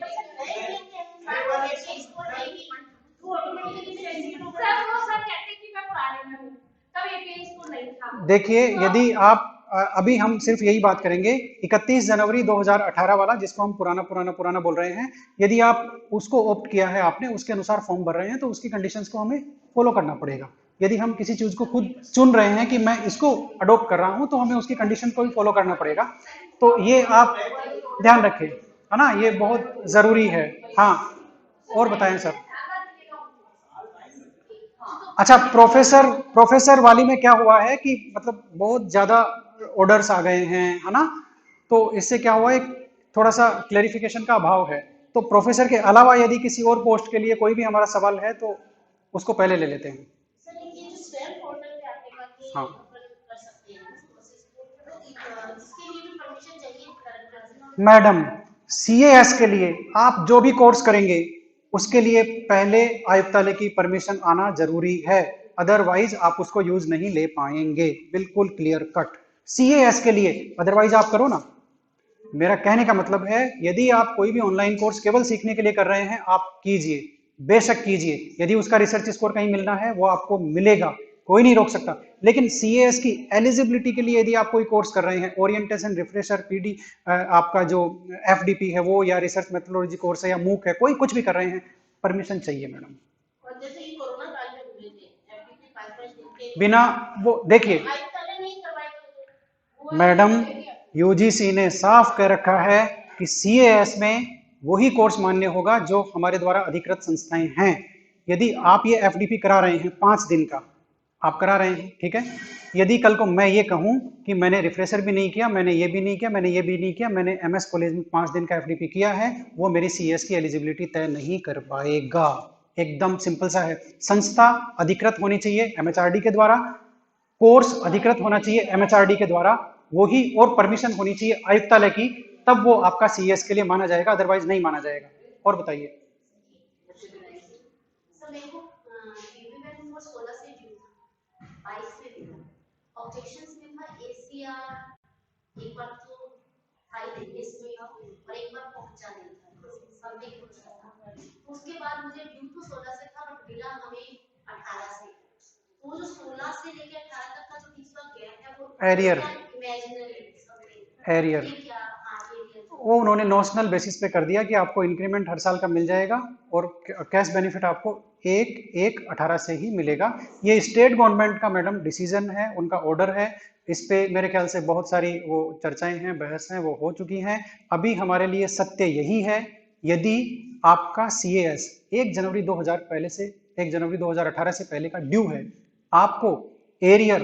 देखिए यदि आप अभी हम सिर्फ यही बात करेंगे 31 जनवरी 2018 वाला, जिसको हम पुराना बोल रहे हैं, यदि आप उसको ऑप्ट किया है आपने, उसके अनुसार फॉर्म भर रहे हैं तो उसकी कंडीशंस को हमें फॉलो करना पड़ेगा। यदि हम किसी चीज को खुद चुन रहे हैं कि मैं इसको अडॉप्ट कर रहा हूं तो हमें उसकी कंडीशन को भी फॉलो करना पड़ेगा। तो ये आप ध्यान रखें, है ना, ये बहुत जरूरी है। हाँ, और बताएं सर। अच्छा, प्रोफेसर वाली में क्या हुआ है कि मतलब बहुत ज्यादा ऑर्डर्स आ गए हैं, है ना, तो इससे क्या हुआ, एक थोड़ा सा क्लेरिफिकेशन का अभाव है। तो प्रोफेसर के अलावा यदि किसी और पोस्ट के लिए कोई भी हमारा सवाल है तो उसको पहले ले लेते हैं। सर ये जो स्वयं पोर्टल पे आपने कहा कि हाँ, कर सकते हैं इसके लिए भी परमिशन चाहिए मैडम सीएएस के लिए आप जो भी कोर्स करेंगे उसके लिए पहले आयुक्तालय की परमिशन आना जरूरी है, अदरवाइज आप उसको यूज नहीं ले पाएंगे, बिल्कुल क्लियर कट। सीएएस के लिए, अदरवाइज आप करो ना। मेरा कहने का मतलब है यदि आप कोई भी ऑनलाइन कोर्स केवल सीखने के लिए कर रहे हैं, आप कीजिए, बेशक कीजिए, यदि उसका रिसर्च स्कोर कहीं मिलना है वो आपको मिलेगा, कोई नहीं रोक सकता। लेकिन सीएएस की एलिजिबिलिटी के लिए यदि आप कोई कोर्स कर रहे हैं, ओरिएंटेशन, रिफ्रेशर, पीडी, आपका जो एफडीपी है वो, या रिसर्च मेथोडोलॉजी कोर्स है, या मूक है, कोई कुछ भी कर रहे हैं, परमिशन चाहिए मैडम। और जैसे ये कोरोना काल में हुए थे एफडीपी 5-5 दिन के बिना वो देखिए आयुक्तालय नहीं करवाई मैडम, यूजीसी ने साफ कह रखा है कि सीएएस में वही कोर्स मान्य होगा जो हमारे द्वारा अधिकृत संस्थाएं हैं। यदि आप ये एफडीपी करा रहे हैं 5 दिन का, आप करा रहे हैं, ठीक है, यदि कल को मैं ये कहूं कि मैंने रिफ्रेशर भी नहीं किया, मैंने ये भी नहीं किया, मैंने ये भी नहीं किया, मैंने एमएस कॉलेज में 5 दिन का एफडीपी किया है, वो मेरी सीएएस की एलिजिबिलिटी तय नहीं कर पाएगा। एकदम सिंपल सा है, संस्था अधिकृत होनी चाहिए एमएचआरडी के द्वारा, कोर्स अधिकृत होना चाहिए एमएचआरडी के द्वारा, वही, और परमिशन होनी चाहिए आयुक्तालय की, तब वो आपका सीएस के लिए माना जाएगा, अदरवाइज नहीं माना जाएगा। और बताइए। सर मेरे को रिव्यू में 16 से ड्यू 22 से ड्यू ऑब्जेक्शंस में था एसीआर एक बार तो हाई देने में और एक बार पहुंचा नहीं था समथिंग कुछ था, उसके बाद मुझे ड्यू तो 16 से था बट मिला हमें 18 से, तो वो जो 16 से लेकर 18 तक का जो बीच का गैप है वो एरियर, इमेजिनरी एरियर वो उन्होंने नॉशनल बेसिस पे कर दिया कि आपको इंक्रीमेंट हर साल का मिल जाएगा और कैश बेनिफिट आपको 1/1/18 से ही मिलेगा। ये स्टेट गवर्नमेंट का मैडम डिसीजन है, उनका ऑर्डर है, इस पे मेरे ख्याल से बहुत सारी वो चर्चाएं हैं, बहस हैं, वो हो चुकी हैं। अभी हमारे लिए सत्य यही है, यदि आपका CAS 1 जनवरी 2000 पहले से 1 जनवरी 2018 से पहले का ड्यू है, आपको एरियर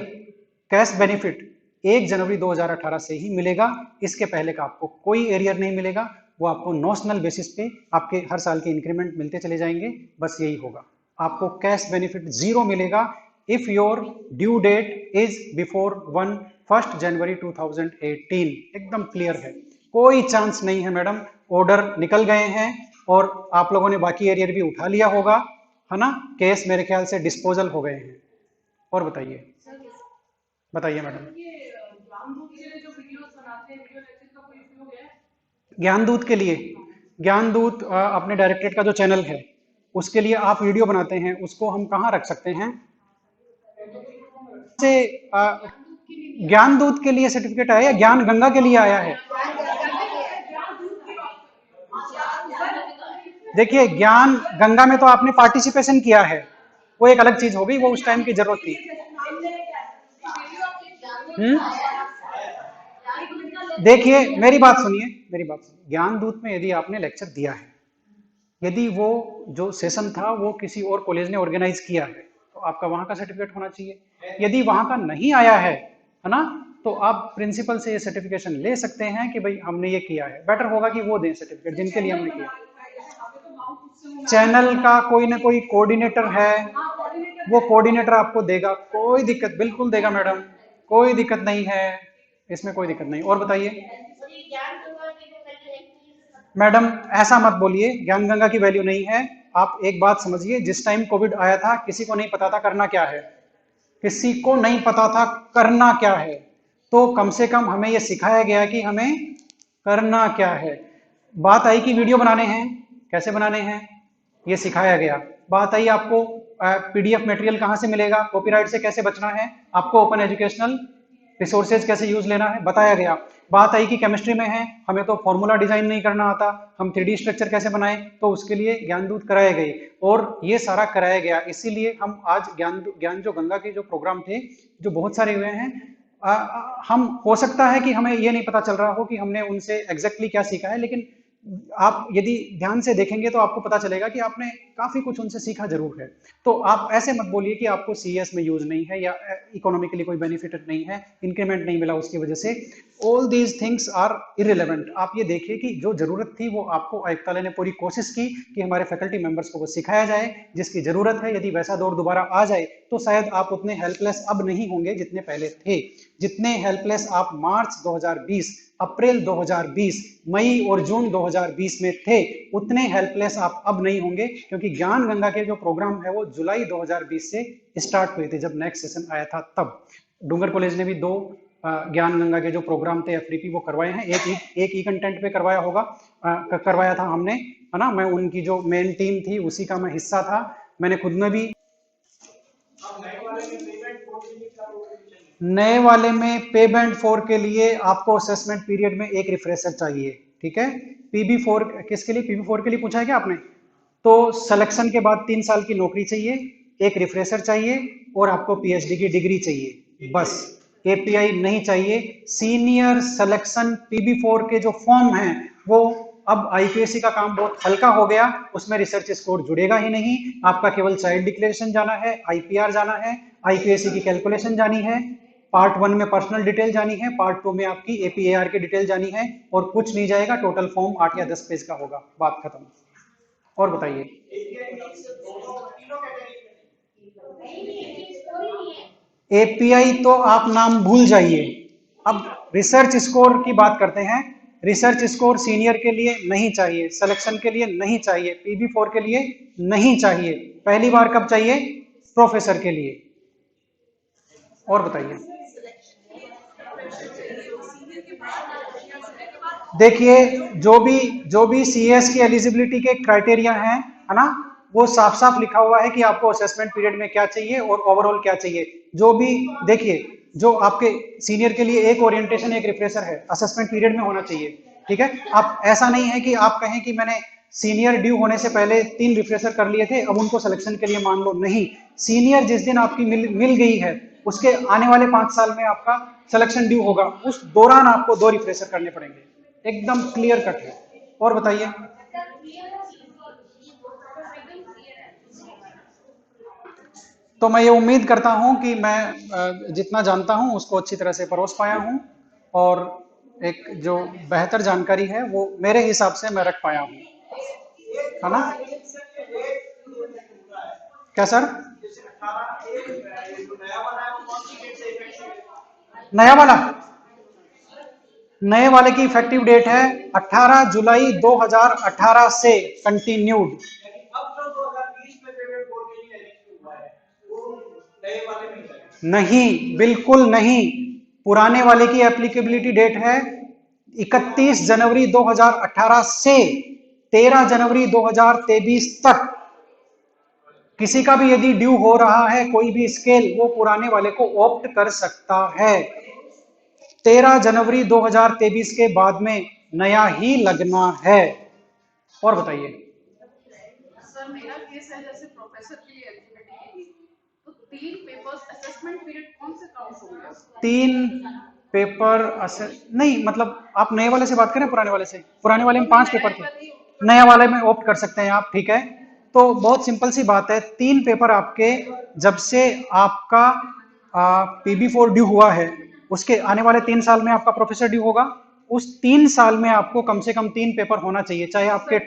कैश बेनिफिट 1 जनवरी 2018 से ही मिलेगा। इसके पहले का आपको कोई एरियर नहीं मिलेगा, वो आपको नॉशनल बेसिस पे आपके हर साल के इंक्रीमेंट मिलते चले जाएंगे, बस यही होगा। आपको कैश बेनिफिट 0 मिलेगा if your due date is before 1 January 2018। एकदम क्लियर है, कोई चांस नहीं है मैडम। ऑर्डर निकल गए हैं और आप लोगों ने बाकी एरियर भी उठा लिया होगा, है ना। केस मेरे ख्याल से डिस्पोजल हो गए हैं। और बताइए मैडम। ये ज्ञानदूत के लिए जो वीडियोस बनाते हैं, वीडियो लेक्चर का कोई उपयोग है? ज्ञानदूत के लिए, ज्ञानदूत अपने डायरेक्टरेट का जो चैनल है उसके लिए आप वीडियो बनाते हैं, उसको हम कहाँ रख सकते हैं? से ज्ञानदूत के लिए सर्टिफिकेट आया या ज्ञान गंगा के लिए आया है? देखिए, ज्ञान गंगा में तो आपने पार्टिसिपेशन किया है, वो एक अलग चीज हो गई, वो उस टाइम की जरूरत थी। देखिए मेरी बात सुनिए। ज्ञानदूत में यदि आपने लेक्चर दिया है, यदि वो जो सेशन था वो किसी और कॉलेज ने ऑर्गेनाइज किया है, तो आपका वहां का सर्टिफिकेट होना चाहिए। यदि वहां का नहीं आया है ना, तो आप प्रिंसिपल से ये सर्टिफिकेशन ले सकते हैं कि भाई हमने ये किया है। बेटर होगा कि वो दें सर्टिफिकेट जिनके लिए हमने किया। चैनल का कोई ना कोई कोऑर्डिनेटर है, वो कोऑर्डिनेटर आपको देगा, कोई दिक्कत, बिल्कुल देगा मैडम, कोई दिक्कत नहीं है, इसमें कोई दिक्कत नहीं। और बताइए मैडम, ऐसा मत बोलिए, ज्ञान गंगा की वैल्यू नहीं है। आप एक बात समझिए, जिस टाइम कोविड आया था किसी को नहीं पता था करना क्या है, किसी को नहीं पता था करना क्या है, तो कम से कम हमें यह सिखाया गया कि हमें करना क्या है। बात आई कि वीडियो बनाने हैं, कैसे बनाने हैं ये सिखाया गया। बात आई आपको PDF मटेरियल कहां से मिलेगा, कॉपीराइट से कैसे बचना है, आपको ओपन एजुकेशनल रिसोर्सेज कैसे यूज लेना है, बताया गया। बात आई कि केमिस्ट्री में है, हमें तो फॉर्मूला डिजाइन नहीं करना आता, हम 3D स्ट्रक्चर कैसे बनाएं, तो उसके लिए ज्ञानदूत कराए गए और ये सारा कराया गया। इसीलिए हम आज ज्ञान जो गंगा के जो प्रोग्राम थे जो बहुत सारे हुए हैं, हम हो सकता है कि हमें ये नहीं पता चल रहा हो कि हमने उनसे एग्जैक्टली क्या सीखा है, लेकिन आप यदि ध्यान से देखेंगे तो आपको पता चलेगा कि आपने काफी कुछ उनसे सीखा जरूर है। तो आप ऐसे मत बोलिए कि आपको CAS में यूज नहीं है या इकोनॉमिकली कोई बेनिफिट नहीं है, इंक्रीमेंट नहीं मिला उसकी वजह से। All these things are irrelevant. आप ये देखिए कि जो जरूरत थी वो आपको आयुक्तालय ने पूरी कोशिश की कि हमारे फैकल्टी मेंबर्स को वो सिखाया जाए जिसकी जरूरत है। यदि वैसा दौर दोबारा आ जाए तो शायद आप उतने हेल्पलेस अब नहीं होंगे जितने पहले थे। जितने हेल्पलेस आप मार्च 2020, अप्रैल 2020, मई और जून 2020 में थे, उतने हेल्पलेस आप अब नहीं होंगे, क्योंकि ज्ञान गंगा के जो प्रोग्राम है वो जुलाई 2020 से स्टार्ट हुए थे, जब नेक्स्ट सेशन आया था तब। डूंगर कॉलेज ने भी 2 ज्ञान गंगा के जो प्रोग्राम थे FDP वो करवाए हैं। एक ई कंटेंट पे करवाया होगा, करवाया था हमने, है ना। मैं उनकी जो मेन टीम थी उसी का मैं हिस्सा था। मैंने खुद में भी नए वाले में पेमेंट 4 के लिए आपको असेसमेंट पीरियड में एक रिफ्रेशर चाहिए, ठीक है। PB4 किसके लिए, PB4 के लिए पूछा है क्या आपने? तो सिलेक्शन के बाद 3 साल की नौकरी चाहिए, एक रिफ्रेशर चाहिए और आपको PhD की डिग्री चाहिए, बस। API नहीं चाहिए। सीनियर सिलेक्शन PB4 के जो फॉर्म हैं वो अब IPSC का काम बहुत हल्का हो गया, उसमें रिसर्च स्कोर जुड़ेगा ही नहीं। आपका केवल चाइल्ड डिक्लेरेशन जाना है, IPR जाना है, IPSC की कैलकुलेशन जानी है, पार्ट 1 में पर्सनल डिटेल जानी है, पार्ट 2 में आपकी APAR की डिटेल जानी है, और कुछ नहीं जाएगा। टोटल फॉर्म 8 या 10 पेज का होगा, बात खत्म। और बताइए। API तो आप नाम भूल जाइए। अब रिसर्च स्कोर की बात करते हैं। रिसर्च स्कोर सीनियर के लिए नहीं चाहिए, सिलेक्शन के लिए नहीं चाहिए, PB4 के लिए नहीं चाहिए। पहली बार कब चाहिए? प्रोफेसर के लिए। और बताइए। देखिए, जो भी CAS की एलिजिबिलिटी के क्राइटेरिया हैं, है ना, वो साफ साफ लिखा हुआ है कि आपको असेसमेंट पीरियड में क्या चाहिए और ओवरऑल क्या चाहिए। जो भी देखिए, जो आपके सीनियर के लिए एक ओरिएंटेशन एक रिफ्रेशर है, असेसमेंट पीरियड में होना चाहिए, ठीक है। आप ऐसा नहीं है कि आप कहें कि मैंने सीनियर ड्यू होने से पहले 3 रिफ्रेशर कर लिए थे, अब उनको सिलेक्शन के लिए मान लो। नहीं, सीनियर जिस दिन आपकी मिल गई है उसके आने वाले 5 साल में आपका सिलेक्शन ड्यू होगा, उस दौरान आपको 2 रिफ्रेशर करने पड़ेंगे। एकदम क्लियर कट है। और बताइए। तो मैं ये उम्मीद करता हूं कि मैं जितना जानता हूं उसको अच्छी तरह से परोस पाया हूं और एक जो बेहतर जानकारी है वो मेरे हिसाब से मैं रख पाया हूं, है ना? क्या सर? जैसे 18 ये जो नया वाला है वो कौन सी डेट से इफेक्टिव है? नया वाला, नए वाले की इफेक्टिव डेट है 18 जुलाई 2018 से कंटिन्यूड। यानी अब जो 2020 में पेमेंट बोर्ड के लिए एलिजिबल हुआ है वो नए वाले में है? नहीं, बिल्कुल नहीं। पुराने वाले की एप्लीकेबिलिटी डेट है 31 जनवरी 2018 से 13 जनवरी 2023 तक। किसी का भी यदि ड्यू हो रहा है कोई भी स्केल, वो पुराने वाले को ऑप्ट कर सकता है। 13 जनवरी 2023 के बाद में नया ही लगना है। और बताइए। सर मेरा केस है जैसे प्रोफेसर के लिए एलिजिबिलिटी के लिए, तो 3 पेपर्स असेसमेंट पीरियड कौन से काउंट होंगे? 3 पेपर नहीं, मतलब आप नए वाले से बात करें पुराने वाले से? पुराने वाले में 5 पेपर थे, नया वाले में ऑप्ट कर सकते हैं आप, ठीक है? तो बहुत सिंपल सी बात है, 3 पेपर आपके जब से आपका PB4 ड्यू हुआ है उसके आने वाले 3 साल में आपका प्रोफेसर ड्यू होगा। उस 3 साल में आपको कम से कम 3 पेपर होना चाहिए, चाहे आपके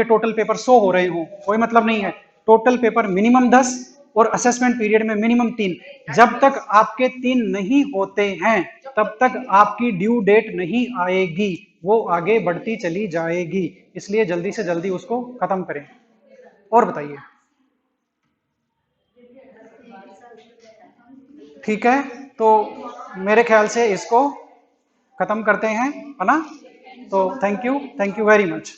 टोटल पेपर 100 हो रहे हो, कोई मतलब नहीं है। टोटल पेपर मिनिमम 10 और असेसमेंट पीरियड में मिनिमम 3। जब तक आपके 3 नहीं होते हैं तब तक आपकी ड्यू डेट नहीं आएगी, वो आगे बढ़ती चली जाएगी। इसलिए जल्दी से जल्दी उसको खत्म करें। और बताइए। ठीक है, तो मेरे ख्याल से इसको खत्म करते हैं, है ना? तो थैंक यू वेरी मच।